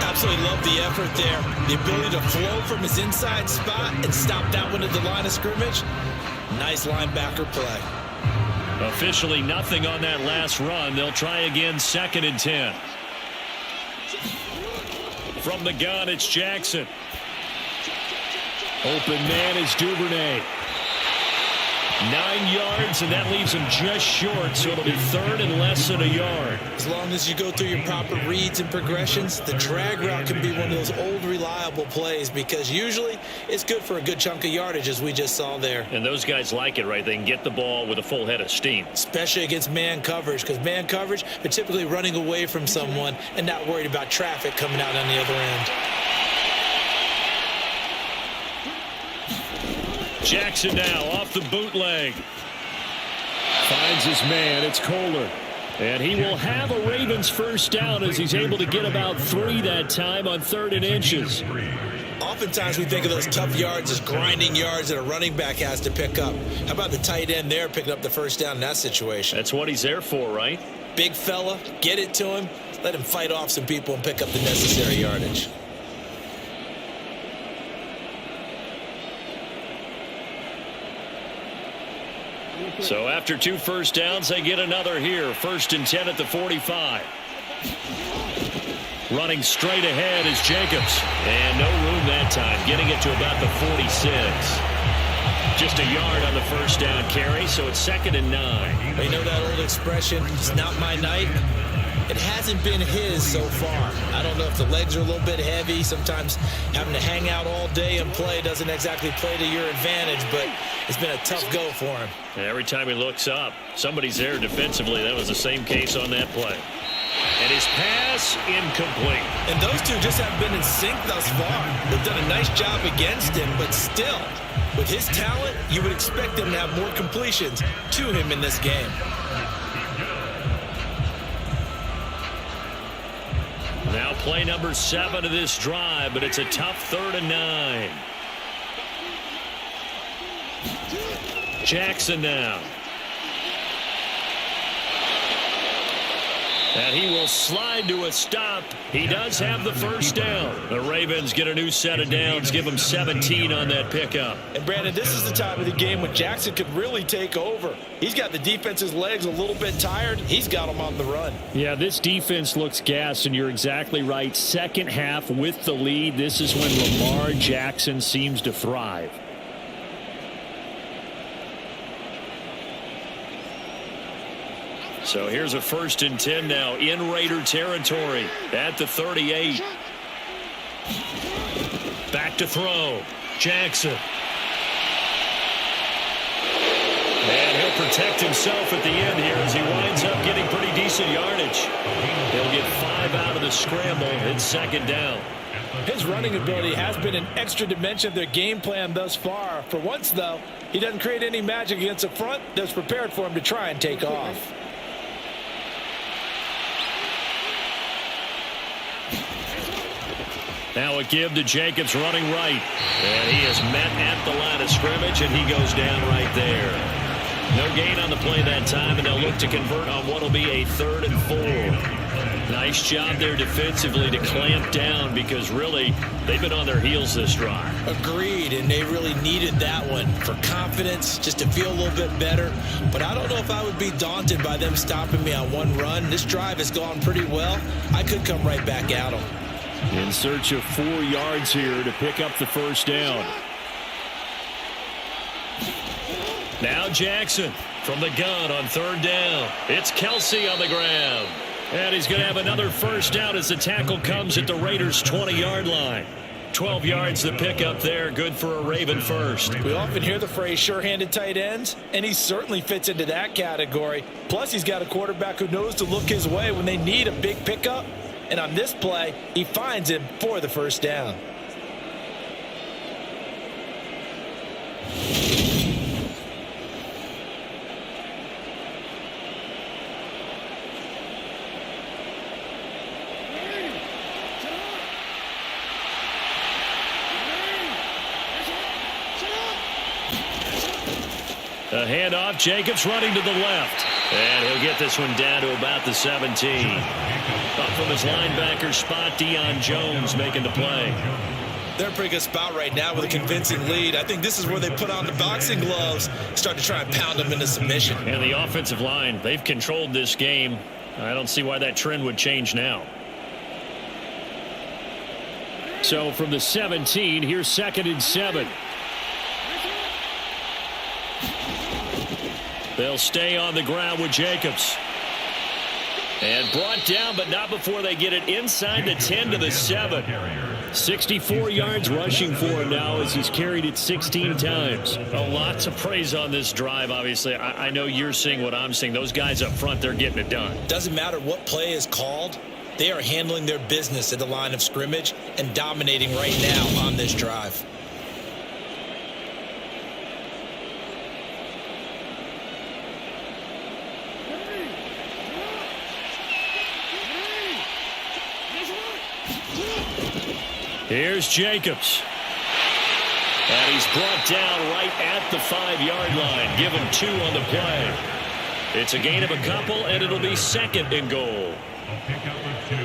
Absolutely love the effort there. The ability to flow from his inside spot and stop that one at the line of scrimmage. Nice linebacker play.
Officially nothing on that last run. They'll try again, second and 10. From the gun, it's Jackson. Open man is Duvernay. 9 yards, and that leaves him just short, so it'll be third and less than a yard.
As long as you go through your proper reads and progressions, the drag route can be one of those old reliable plays because usually it's good for a good chunk of yardage, as we just saw there.
And those guys like it, right? They can get the ball with a full head of steam.
Especially against man coverage, because man coverage, they're typically running away from someone and not worried about traffic coming out on the other end.
Jackson now off the bootleg. Finds his man. It's Kohler. And he will have a Ravens first down as he's able to get about 3 that time on 3rd and inches.
Oftentimes we think of those tough yards as grinding yards that a running back has to pick up. How about the tight end there picking up the first down in that situation?
That's what he's there for, right?
Big fella, get it to him, let him fight off some people and pick up the necessary yardage.
So after 2 first downs, they get another here. First and 10 at the 45. Running straight ahead is Jacobs. And no room that time, getting it to about the 46. Just a yard on the first down carry, so it's 2nd and 9.
You know that old expression, it's not my night? It hasn't been his so far. I don't know if the legs are a little bit heavy. Sometimes having to hang out all day and play doesn't exactly play to your advantage, but it's been a tough go for him.
And every time he looks up, somebody's there defensively. That was the same case on that play. And his pass incomplete.
And those two just have been in sync thus far. They've done a nice job against him, but still, with his talent, you would expect him to have more completions to him in this game.
Now play number 7 of this drive, but it's a tough 3rd and 9. Jackson now. And he will slide to a stop. He does have the first down. The Ravens get a new set of downs, give him 17 on that pickup.
And Brandon, this is the time of the game when Jackson could really take over. He's got the defense's legs a little bit tired. He's got them on the run.
Yeah, this defense looks gassed, and you're exactly right. Second half with the lead, this is when Lamar Jackson seems to thrive. So here's a 1st and 10 now in Raider territory at the 38. Back to throw. Jackson. And he'll protect himself at the end here as he winds up getting pretty decent yardage. He'll get 5 out of the scramble. It's 2nd down.
His running ability has been an extra dimension of their game plan thus far. For once, though, he doesn't create any magic against the front that's prepared for him to try and take off.
Now a give to Jacobs running right. And he is met at the line of scrimmage, and he goes down right there. No gain on the play that time, and they'll look to convert on what will be a 3rd and 4. Nice job there defensively to clamp down because really they've been on their heels this drive.
Agreed, and they really needed that one for confidence, just to feel a little bit better. But I don't know if I would be daunted by them stopping me on one run. This drive has gone pretty well. I could come right back at them.
In search of 4 yards here to pick up the first down. Now Jackson from the gun on 3rd down. It's Kelsey on the ground. And he's going to have another first down as the tackle comes at the Raiders' 20-yard line. 12 yards to pick up there. Good for a Raven first.
We often hear the phrase sure-handed tight ends, and he certainly fits into that category. Plus, he's got a quarterback who knows to look his way when they need a big pickup. And on this play, he finds him for the first down.
A handoff, Jacobs running to the left. And he'll get this one down to about the 17. Up from his linebacker spot, Deion Jones making the play.
They're in a pretty good spot right now with a convincing lead. I think this is where they put on the boxing gloves, start to try and pound them into submission.
And the offensive line, they've controlled this game. I don't see why that trend would change now. So from the 17, here's 2nd and 7. They'll stay on the ground with Jacobs. And brought down, but not before they get it inside the 10 to the 7. 64 yards rushing for him now as he's carried it 16 times. Oh, lots of praise on this drive, obviously. I know you're seeing what I'm seeing. Those guys up front, they're getting it done.
Doesn't matter what play is called. They are handling their business at the line of scrimmage and dominating right now on this drive.
Here's Jacobs. And he's brought down right at the 5-yard line. Give him 2 on the play. It's a gain of a couple, and it'll be 2nd and goal.
A pickup of 2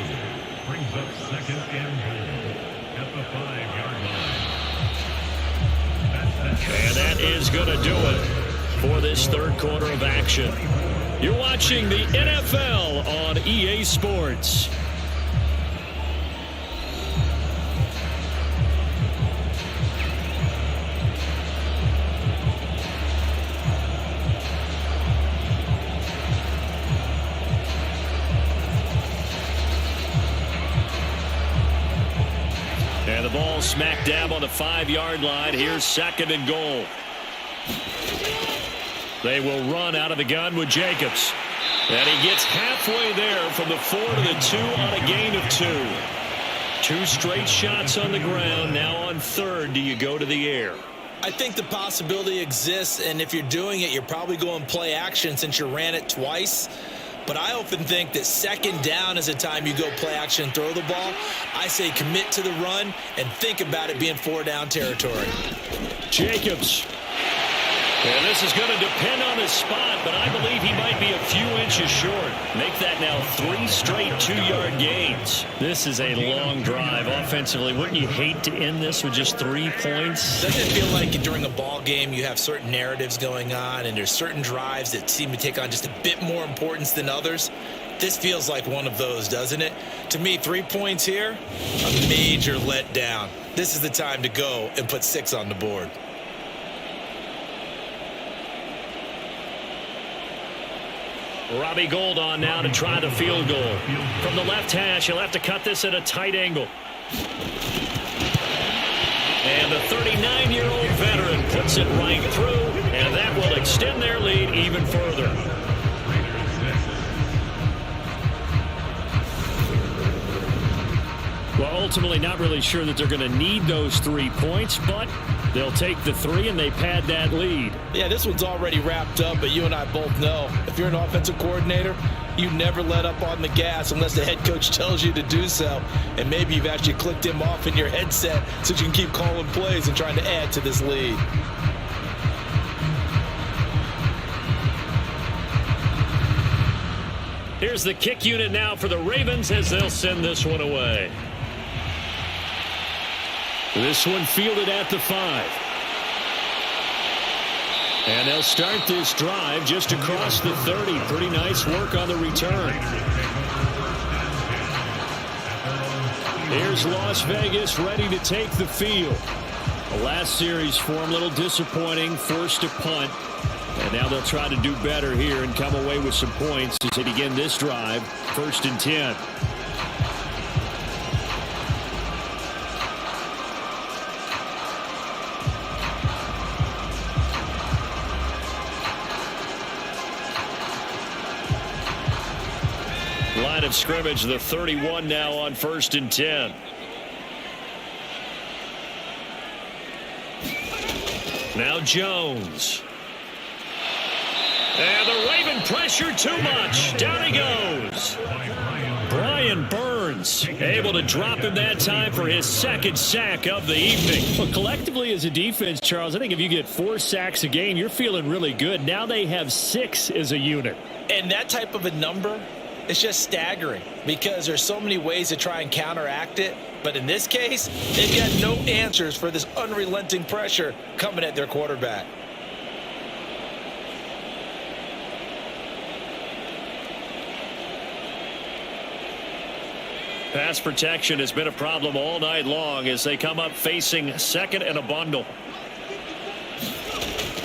brings up 2nd and goal at the 5-yard line.
And that is going to do it for this 3rd quarter of action. You're watching the NFL on EA Sports. And the ball smack dab on the 5-yard line. Here's 2nd and goal. They will run out of the gun with Jacobs. And he gets halfway there from the 4 to the 2 on a gain of 2. 2 straight shots on the ground. Now on third, do you go to the air?
I think the possibility exists, and if you're doing it, you're probably going play action since you ran it twice. But I often think that second down is the time you go play action and throw the ball. I say commit to the run and think about it being 4-down territory.
Jacobs. And this is going to depend on his spot, but I believe he might be a few inches short. Make that now 3 straight 2-yard gains. This is a long drive offensively. Wouldn't you hate to end this with just 3 points?
Doesn't it feel like during a ball game you have certain narratives going on and there's certain drives that seem to take on just a bit more importance than others? This feels like one of those, doesn't it? To me, 3 points here, a major letdown. This is the time to go and put 6 on the board.
Robbie Gould on now to try the field goal. From the left hash, he'll have to cut this at a tight angle. And the 39-year-old veteran puts it right through, and that will extend their lead even further. Well, ultimately not really sure that they're going to need those 3 points, but they'll take the 3 and they pad that lead.
Yeah, this one's already wrapped up, but you and I both know if you're an offensive coordinator, you never let up on the gas unless the head coach tells you to do so. And maybe you've actually clicked him off in your headset so you can keep calling plays and trying to add to this lead.
Here's the kick unit now for the Ravens as they'll send this one away. This one fielded at the 5. And they'll start this drive just across the 30. Pretty nice work on the return. Here's Las Vegas ready to take the field. The last series for them, a little disappointing, forced a punt. And now they'll try to do better here and come away with some points as they begin this drive. 1st and 10. Line of scrimmage, the 31 now on 1st and 10. Now Jones. And the Raven pressure too much. Down he goes. Brian Burns able to drop him that time for his 2nd sack of the evening. Well, collectively as a defense, Charles, I think if you get 4 sacks a game, you're feeling really good. Now they have 6 as a unit.
And that type of a number, it's just staggering because there's so many ways to try and counteract it. But in this case, they've got no answers for this unrelenting pressure coming at their quarterback.
Pass protection has been a problem all night long as they come up facing 2nd and a bundle.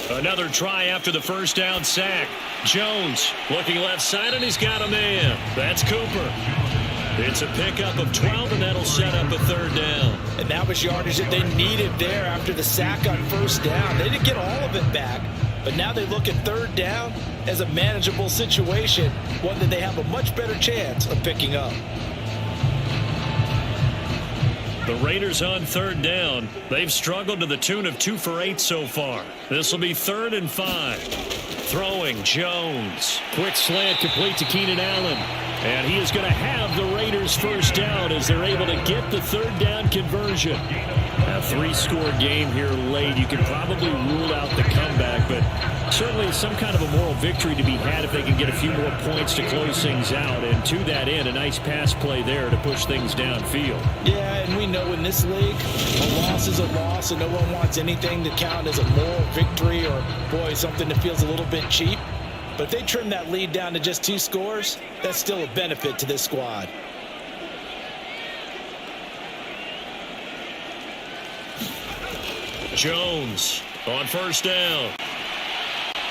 Another try after the 1st down sack. Jones looking left side, and he's got a man. That's Cooper. It's a pickup of 12, and that'll set up a 3rd down.
And that was yardage that they needed there after the sack on 1st down. They didn't get all of it back, but now they look at 3rd down as a manageable situation, one that they have a much better chance of picking up.
The Raiders on 3rd down. They've struggled to the tune of 2 for 8 so far. This will be 3rd and 5. Throwing Jones. Quick slant complete to Keenan Allen. And he is going to have the Raiders 1st down as they're able to get the 3rd down conversion. A 3-score game here late. You can probably rule out the comeback, but certainly some kind of a moral victory to be had if they can get a few more points to close things out. And to that end, a nice pass play there to push things downfield.
Yeah, and we know in this league, a loss is a loss, and no one wants anything to count as a moral victory or, boy, something that feels a little bit cheap. But if they trim that lead down to just 2 scores, that's still a benefit to this squad.
Jones on 1st down.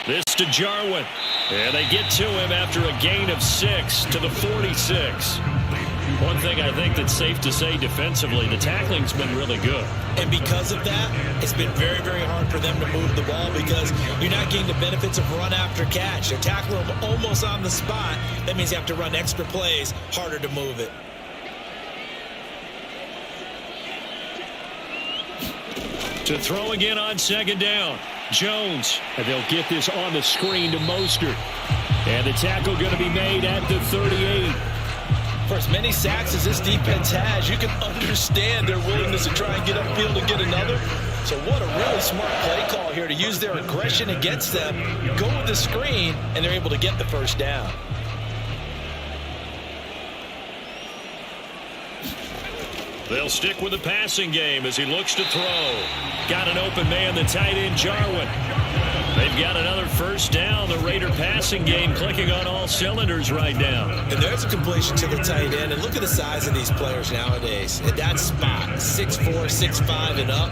This to Jarwin. And they get to him after a gain of 6 to the 46. One thing I think that's safe to say defensively, the tackling's been really good.
And because of that, it's been very, very hard for them to move the ball because you're not getting the benefits of run after catch. They're tackling them almost on the spot. That means you have to run extra plays, harder to move it.
To throw again on second down. Jones, and they'll get this on the screen to Mostert. And the tackle going to be made at the 38.
For as many sacks as this defense has, you can understand their willingness to try and get upfield and get another. So what a really smart play call here to use their aggression against them, go with the screen, and they're able to get the first down.
They'll stick with the passing game as he looks to throw. Got an open man, the tight end, Jarwin. They've got another first down. The Raider passing game clicking on all cylinders right now.
And there's a completion to the tight end. And look at the size of these players nowadays. At that spot, 6'4", 6'5", and up.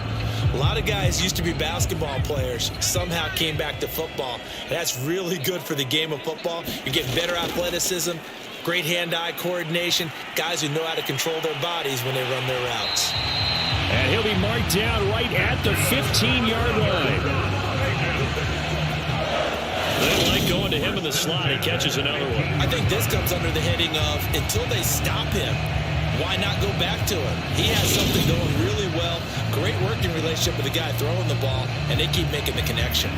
A lot of guys used to be basketball players, somehow came back to football. And that's really good for the game of football. You're getting better athleticism, great hand-eye coordination, guys who know how to control their bodies when they run their routes.
And he'll be marked down right at the 15-yard line. They like going to him in the slot. He catches another one.
I think this comes under the heading of until they stop him, why not go back to him? He has something going really well, great working relationship with the guy throwing the ball, and they keep making the connection.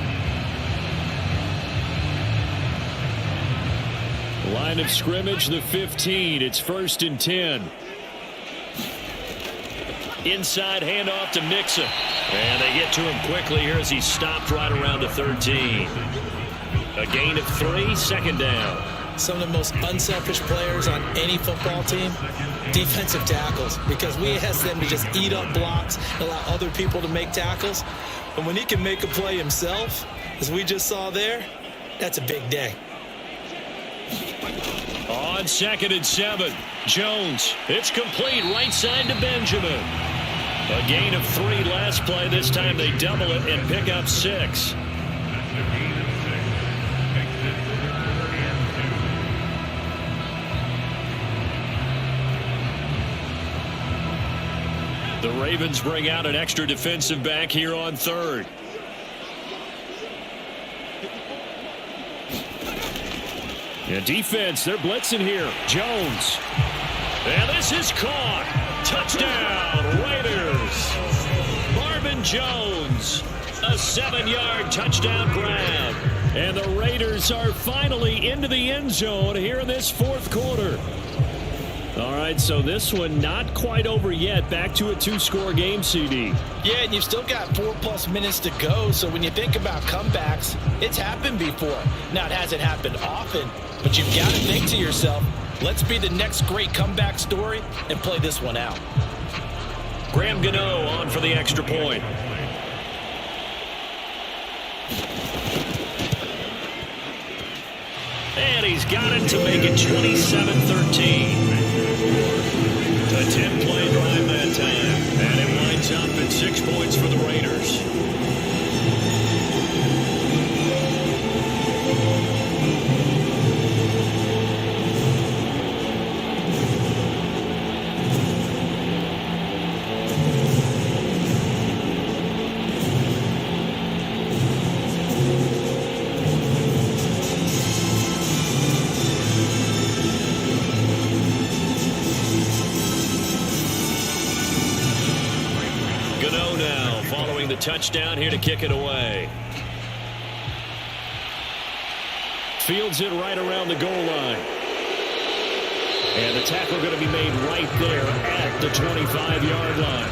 Line of scrimmage, the 15. It's 1st and 10. Inside handoff to Mixon. And they get to him quickly here as he's stopped right around the 13. A gain of 3, second down.
Some of the most unselfish players on any football team, defensive tackles, because we ask them to just eat up blocks and allow other people to make tackles. And when he can make a play himself, as we just saw there, that's a big day.
On 2nd and 7, Jones. It's complete right side to Benjamin. A gain of 3 last play. This time they double it and pick up 6. The Ravens bring out an extra defensive back here on 3rd. Yeah, defense, they're blitzing here. Jones. And this is caught. Touchdown, Raiders. Marvin Jones. A 7-yard touchdown grab. And the Raiders are finally into the end zone here in this 4th quarter. All right, so this one not quite over yet. Back to a 2-score game, CD.
Yeah, and you've still got 4+ minutes to go. So when you think about comebacks, it's happened before. Now, it hasn't happened often, but you've got to think to yourself, let's be the next great comeback story and play this one out.
Graham Gano on for the extra point. And he's got it to make it 27-13. A 10-play drive that time. And it winds up at 6 points for the Raiders. Touchdown here to kick it away. Fields it right around the goal line. And the tackle going to be made right there at the 25-yard line.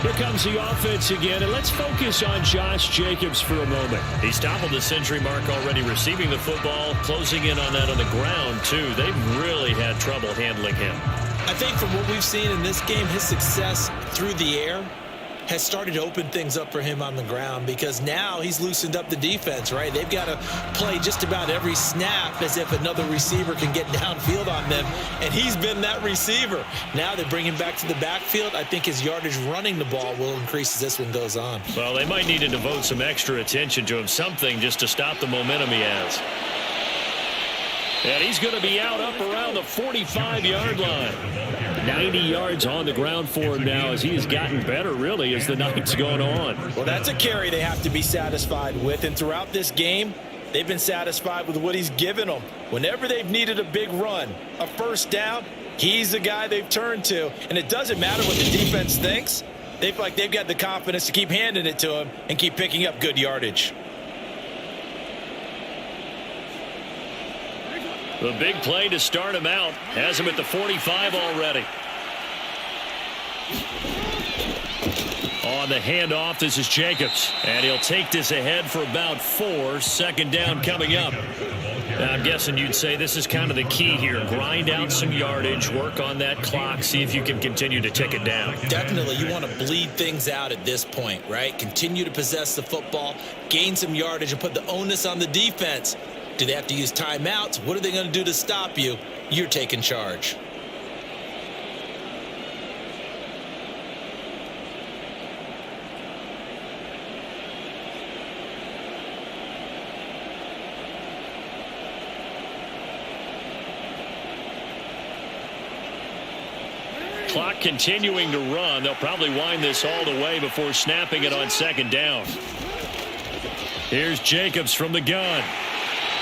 Here comes the offense again, and let's focus on Josh Jacobs for a moment. He's toppled the century mark already, receiving the football, closing in on that on the ground, too. They've really had trouble handling him.
I think from what we've seen in this game, his success through the air has started to open things up for him on the ground, because now he's loosened up the defense, right? They've got to play just about every snap as if another receiver can get downfield on them, and he's been that receiver. Now they bring him back to the backfield. I think his yardage running the ball will increase as this one goes on.
Well, they might need to devote some extra attention to him, something just to stop the momentum he has. And he's going to be out up around the 45-yard line. 90 yards on the ground for him now as he has gotten better, really, as the night's gone on.
Well, that's a carry they have to be satisfied with. And throughout this game, they've been satisfied with what he's given them. Whenever they've needed a big run, a first down, he's the guy they've turned to. And it doesn't matter what the defense thinks. They feel like they've got the confidence to keep handing it to him and keep picking up good yardage.
The big play to start him out has him at the 45 already. On the handoff, this is Jacobs, and he'll take this ahead for about 4. Second down coming up. Now, I'm guessing you'd say this is kind of the key here. Grind out some yardage, work on that clock, see if you can continue to tick it down.
Definitely, you want to bleed things out at this point, right? Continue to possess the football, gain some yardage, and put the onus on the defense. Do they have to use timeouts? What are they going to do to stop you? You're taking charge.
Clock continuing to run. They'll probably wind this all the way before snapping it on second down. Here's Jacobs from the gun.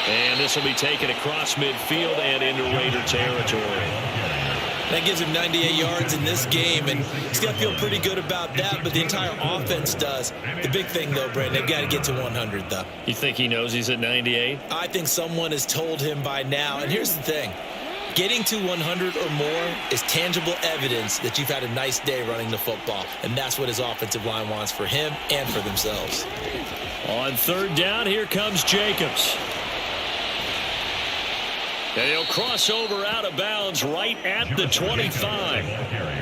And this will be taken across midfield and into Raider territory.
That gives him 98 yards in this game, and he's got to feel pretty good about that, but the entire offense does. The big thing, though, Brandon, they've got to get to 100, though.
You think he knows he's at 98?
I think someone has told him by now, and here's the thing. Getting to 100 or more is tangible evidence that you've had a nice day running the football, and that's what his offensive line wants for him and for themselves.
On third down, here comes Jacobs. And he'll cross over out of bounds right at the 25.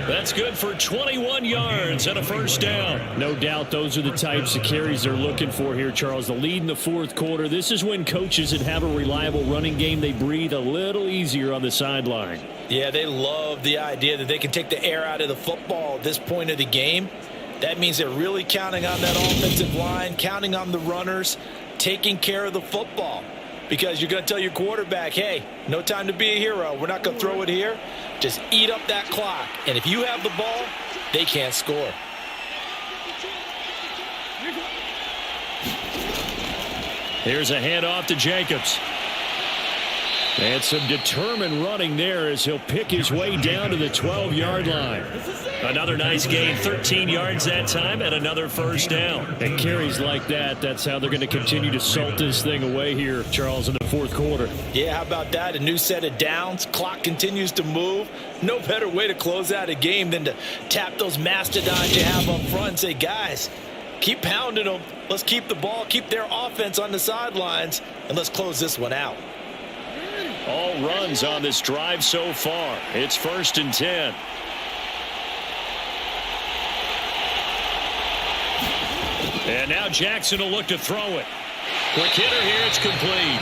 That's good for 21 yards and a first down. No doubt those are the types of carries they're looking for here, Charles. The lead in the fourth quarter. This is when coaches that have a reliable running game, they breathe a little easier on the sideline.
Yeah, they love the idea that they can take the air out of the football at this point of the game. That means they're really counting on that offensive line, counting on the runners, taking care of the football. Because you're going to tell your quarterback, hey, no time to be a hero. We're not going to throw it here. Just eat up that clock. And if you have the ball, they can't score.
Here's a handoff to Jacobs. And some determined running there as he'll pick his way down to the 12-yard line. Another nice gain, 13 yards that time, and another first down. And carries like that, that's how they're going to continue to salt this thing away here, Charles, in the fourth quarter.
Yeah, how about that? A new set of downs. Clock continues to move. No better way to close out a game than to tap those mastodons you have up front and say, guys, keep pounding them. Let's keep the ball, keep their offense on the sidelines, and let's close this one out.
All runs on this drive so far. It's 1st and 10. And now Jackson will look to throw it. Quick hitter here. It's complete.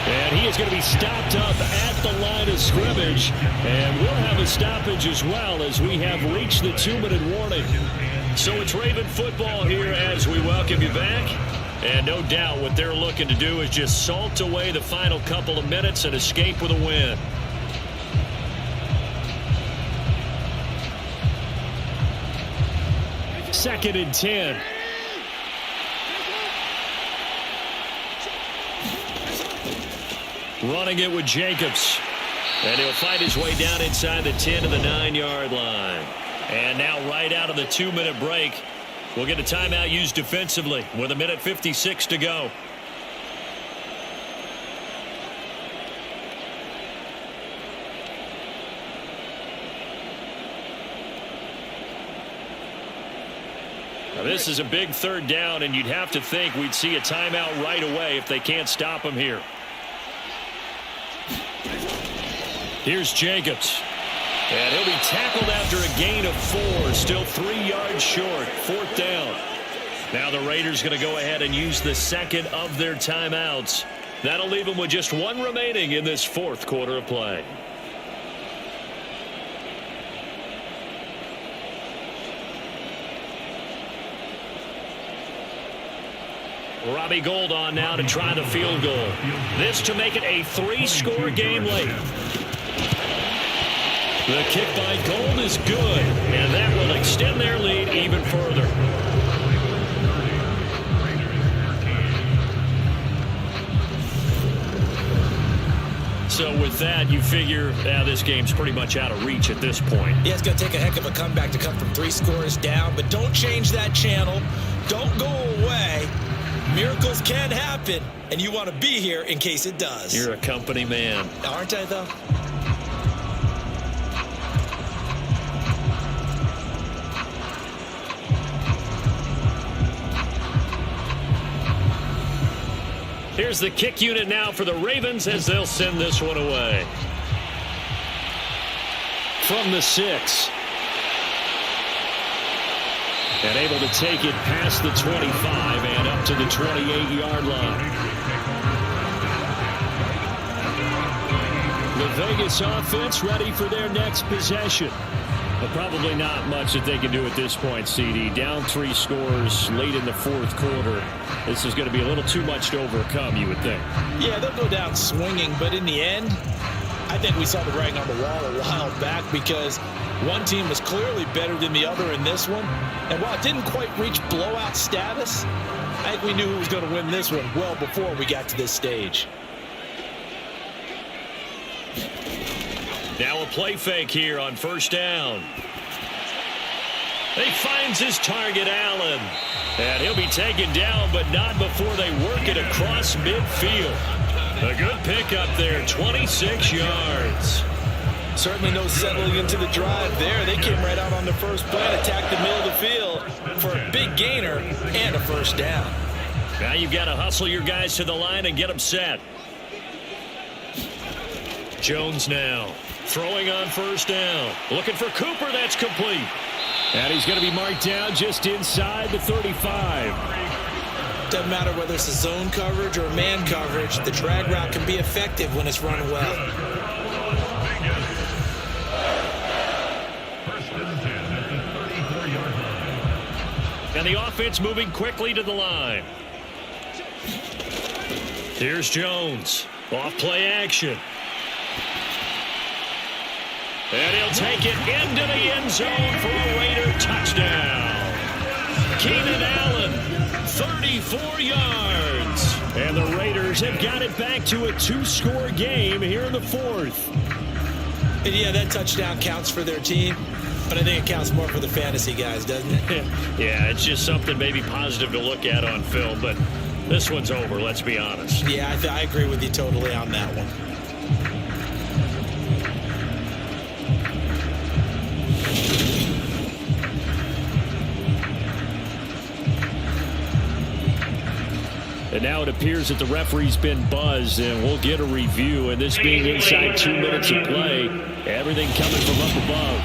And he is going to be stopped up at the line of scrimmage. And we'll have a stoppage as well as we have reached the 2-minute warning. So it's Raven football here as we welcome you back. And no doubt what they're looking to do is just salt away the final couple of minutes and escape with a win. Second and 10. Running it with Jacobs. And he'll find his way down inside the 10 to the 9-yard line. And now right out of the 2-minute break, we'll get a timeout used defensively with 1:56 to go. Now this is a big third down, and you'd have to think we'd see a timeout right away if they can't stop him here. Here's Jacobs. And he'll be tackled after a gain of 4, still 3 yards short, 4th down. Now the Raiders going to go ahead and use the second of their timeouts. That'll leave them with just 1 remaining in this 4th quarter of play. Robbie Gould on now to try the field goal. This to make it a 3-score game late. The kick by Gould is good, and that will extend their lead even further. So with that, you figure this game's pretty much out of reach at this point.
Yeah, it's going to take a heck of a comeback to come from 3 scores down, but don't change that channel. Don't go away. Miracles can happen, and you want to be here in case it does.
You're a company man.
Aren't I, though?
Here's the kick unit now for the Ravens as they'll send this one away. From the 6. And able to take it past the 25 and up to the 28-yard line. The Vegas offense ready for their next possession. But probably not much that they can do at this point, CD. Down 3 scores late in the 4th quarter. This is going to be a little too much to overcome, you would think.
Yeah, they'll go down swinging, but in the end, I think we saw the writing on the wall a while back because one team was clearly better than the other in this one. And while it didn't quite reach blowout status, I think we knew who was going to win this one well before we got to this stage.
Now a play fake here on 1st down. He finds his target, Allen. And he'll be taken down, but not before they work it across midfield. A good pickup there, 26 yards.
Certainly no settling into the drive there. They came right out on the first play and attacked the middle of the field for a big gainer and a 1st down.
Now you've got to hustle your guys to the line and get them set. Jones now throwing on 1st down. Looking for Cooper. That's complete. And he's going to be marked down just inside the 35.
Doesn't matter whether it's a zone coverage or man coverage. The drag route can be effective when it's run well.
And the offense moving quickly to the line. Here's Jones. Off play action. And he'll take it into the end zone for a Raider touchdown. Keenan Allen, 34 yards. And the Raiders have got it back to a 2-score game here in the 4th.
And yeah, that touchdown counts for their team. But I think it counts more for the fantasy guys, doesn't it?
Yeah, it's just something maybe positive to look at on film, but this one's over, let's be honest.
Yeah, I agree with you totally on that one.
And now it appears that the referee's been buzzed, and we'll get a review. And this being inside 2 minutes of play, everything coming from up above.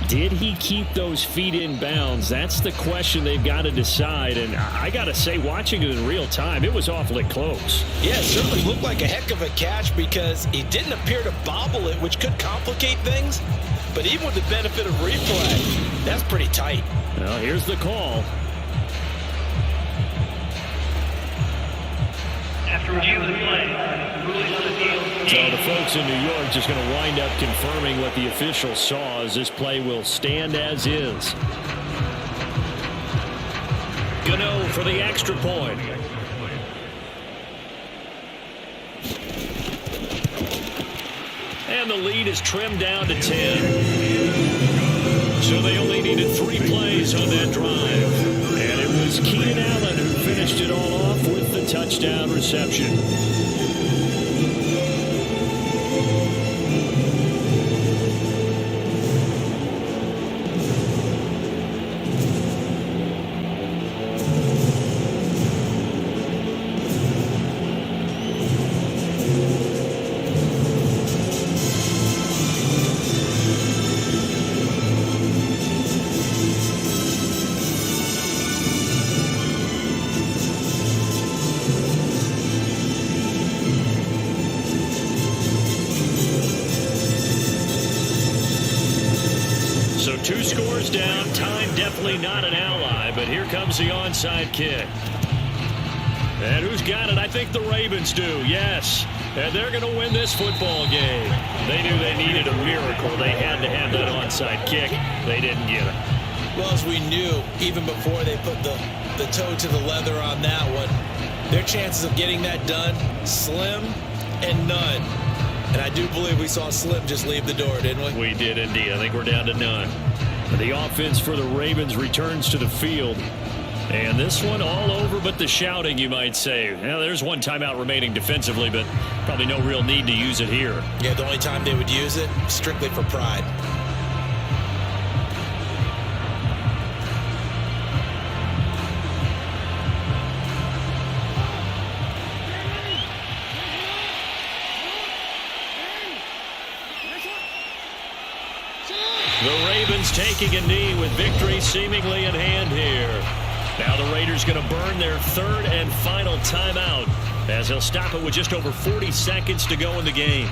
Did he keep those feet in bounds? That's the question they've got to decide. And I got to say, watching it in real time, it was awfully close.
Yeah, it certainly looked like a heck of a catch because he didn't appear to bobble it, which could complicate things. But even with the benefit of replay, that's pretty tight.
Well, here's the call.
After review of the play, ruling on the field.
So the folks in New York just going to wind up confirming what the official saw as this play will stand as is. Gano for the extra point. And the lead is trimmed down to 10. So they only needed 3 plays on that drive. And it was Keenan Allen who finished it all off with the touchdown reception. 2 scores down. Time definitely not an ally, but here comes the onside kick. And who's got it? I think the Ravens do, yes. And they're going to win this football game. They knew they needed a miracle. They had to have that onside kick. They didn't get it.
Well, as we knew, even before they put the toe to the leather on that one, their chances of getting that done, slim and none. And I do believe we saw Slim just leave the door, didn't we?
We did indeed. I think we're down to none. The offense for the Ravens returns to the field. And this one all over but the shouting, you might say. Well, there's one timeout remaining defensively, but probably no real need to use it here.
Yeah, the only time they would use it, strictly for pride.
The Ravens taking a knee with victory seemingly in hand here. Now the Raiders going to burn their 3rd and final timeout as they'll stop it with just over 40 seconds to go in the game.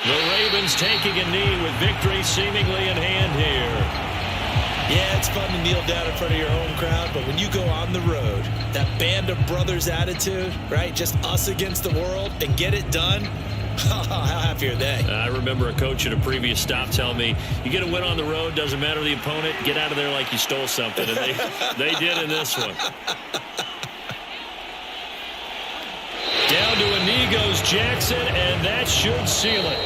The Ravens taking a knee with victory seemingly in hand here.
Yeah, it's fun to kneel down in front of your home crowd, but when you go on the road, that band of brothers attitude, right? Just us against the world and get it done. How happy are they?
I remember a coach at a previous stop telling me, you get a win on the road, doesn't matter the opponent, get out of there like you stole something. And they did in this one. Down to a knee goes Jackson, and that should seal it.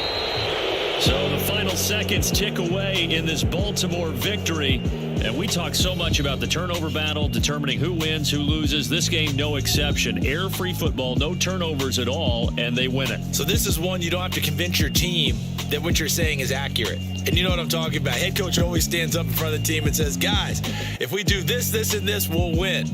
So the final seconds tick away in this Baltimore victory. And we talk so much about the turnover battle, determining who wins, who loses. This game, no exception. Error-free football, no turnovers at all, and they win it.
So this is one you don't have to convince your team that what you're saying is accurate. And you know what I'm talking about. Head coach always stands up in front of the team and says, guys, if we do this, this, and this, we'll win.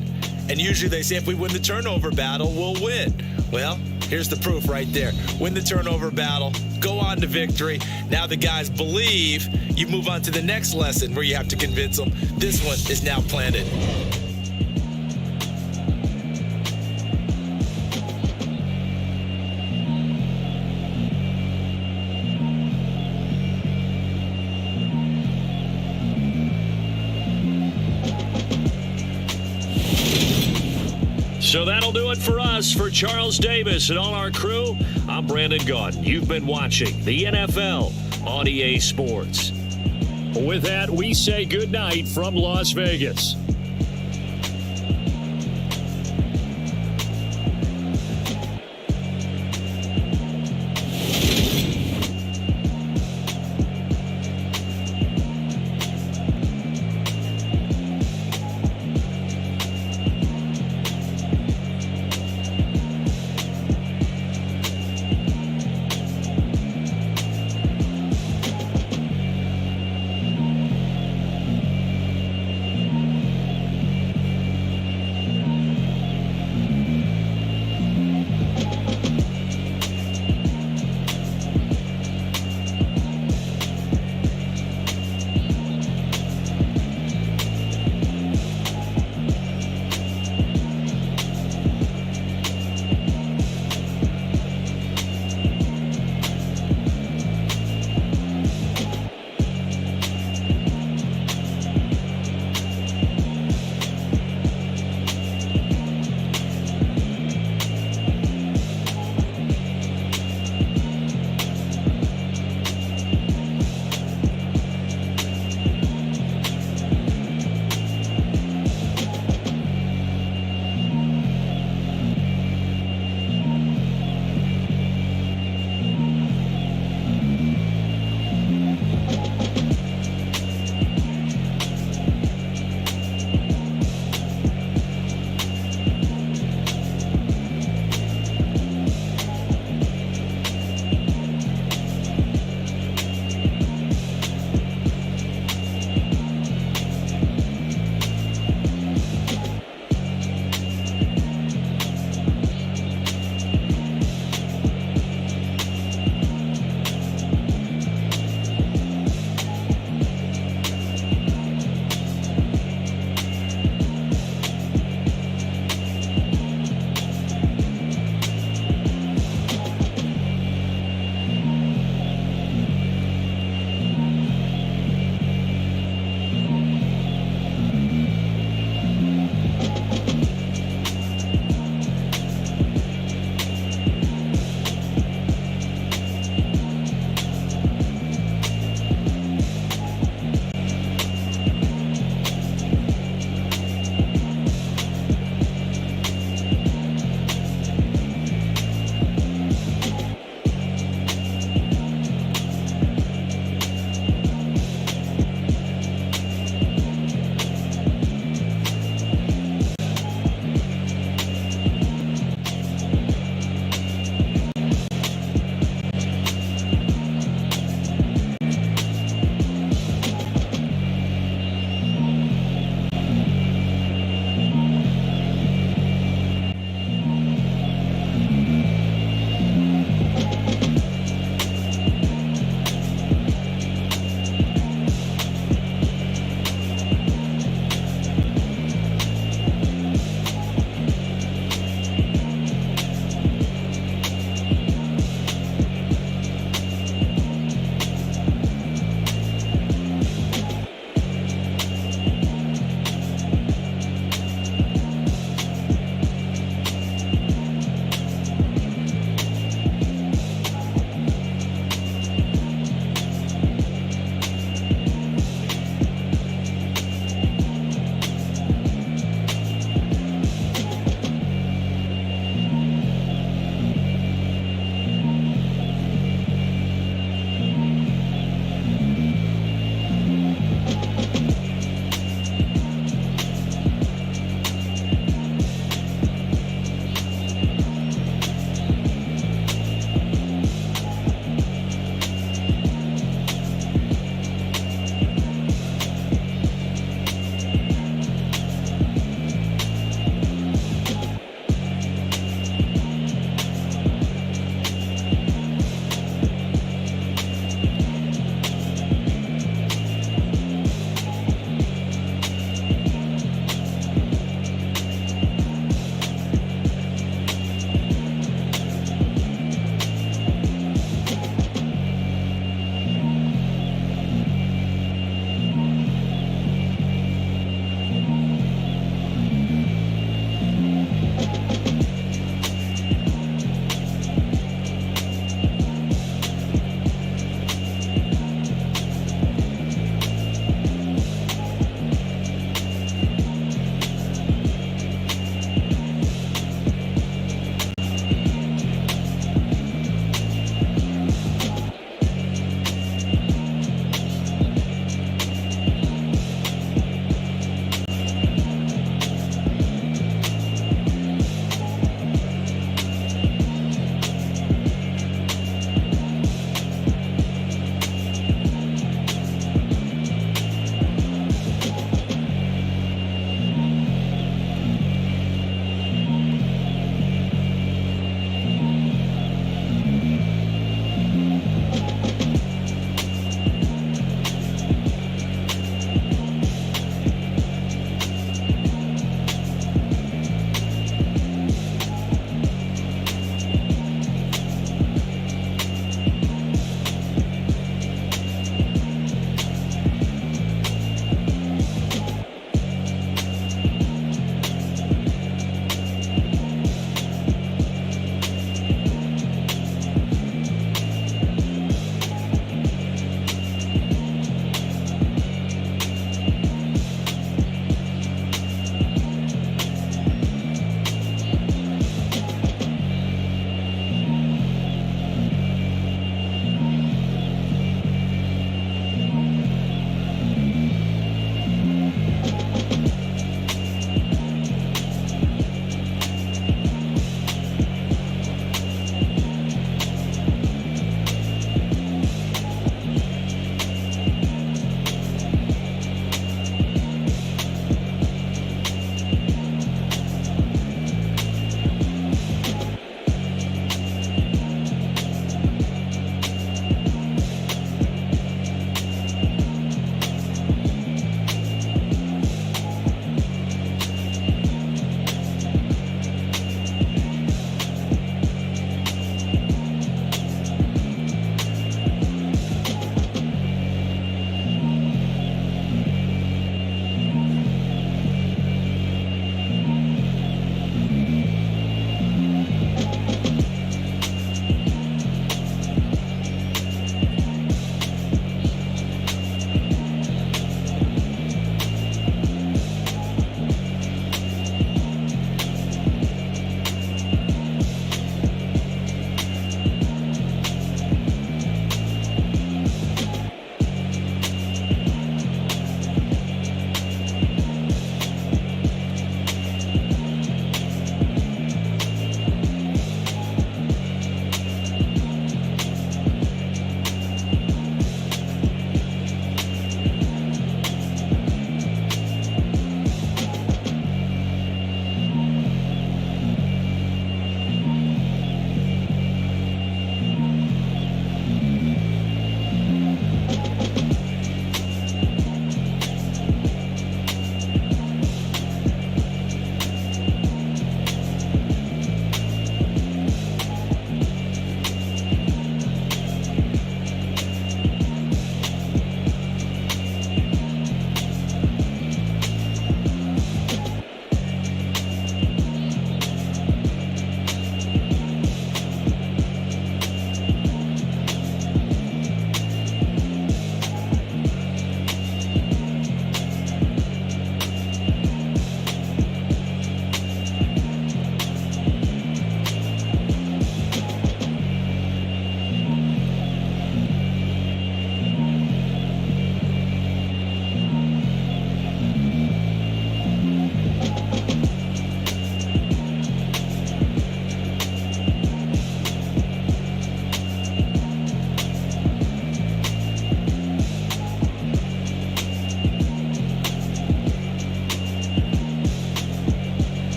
And usually they say if we win the turnover battle, we'll win. Well, here's the proof right there. Win the turnover battle, go on to victory. Now the guys believe. You move on to the next lesson where you have to convince them. This one is now planted.
So that'll do it for us. For Charles Davis and all our crew, I'm Brandon Gaudin. You've been watching the NFL on EA Sports. With that, we say good night from Las Vegas.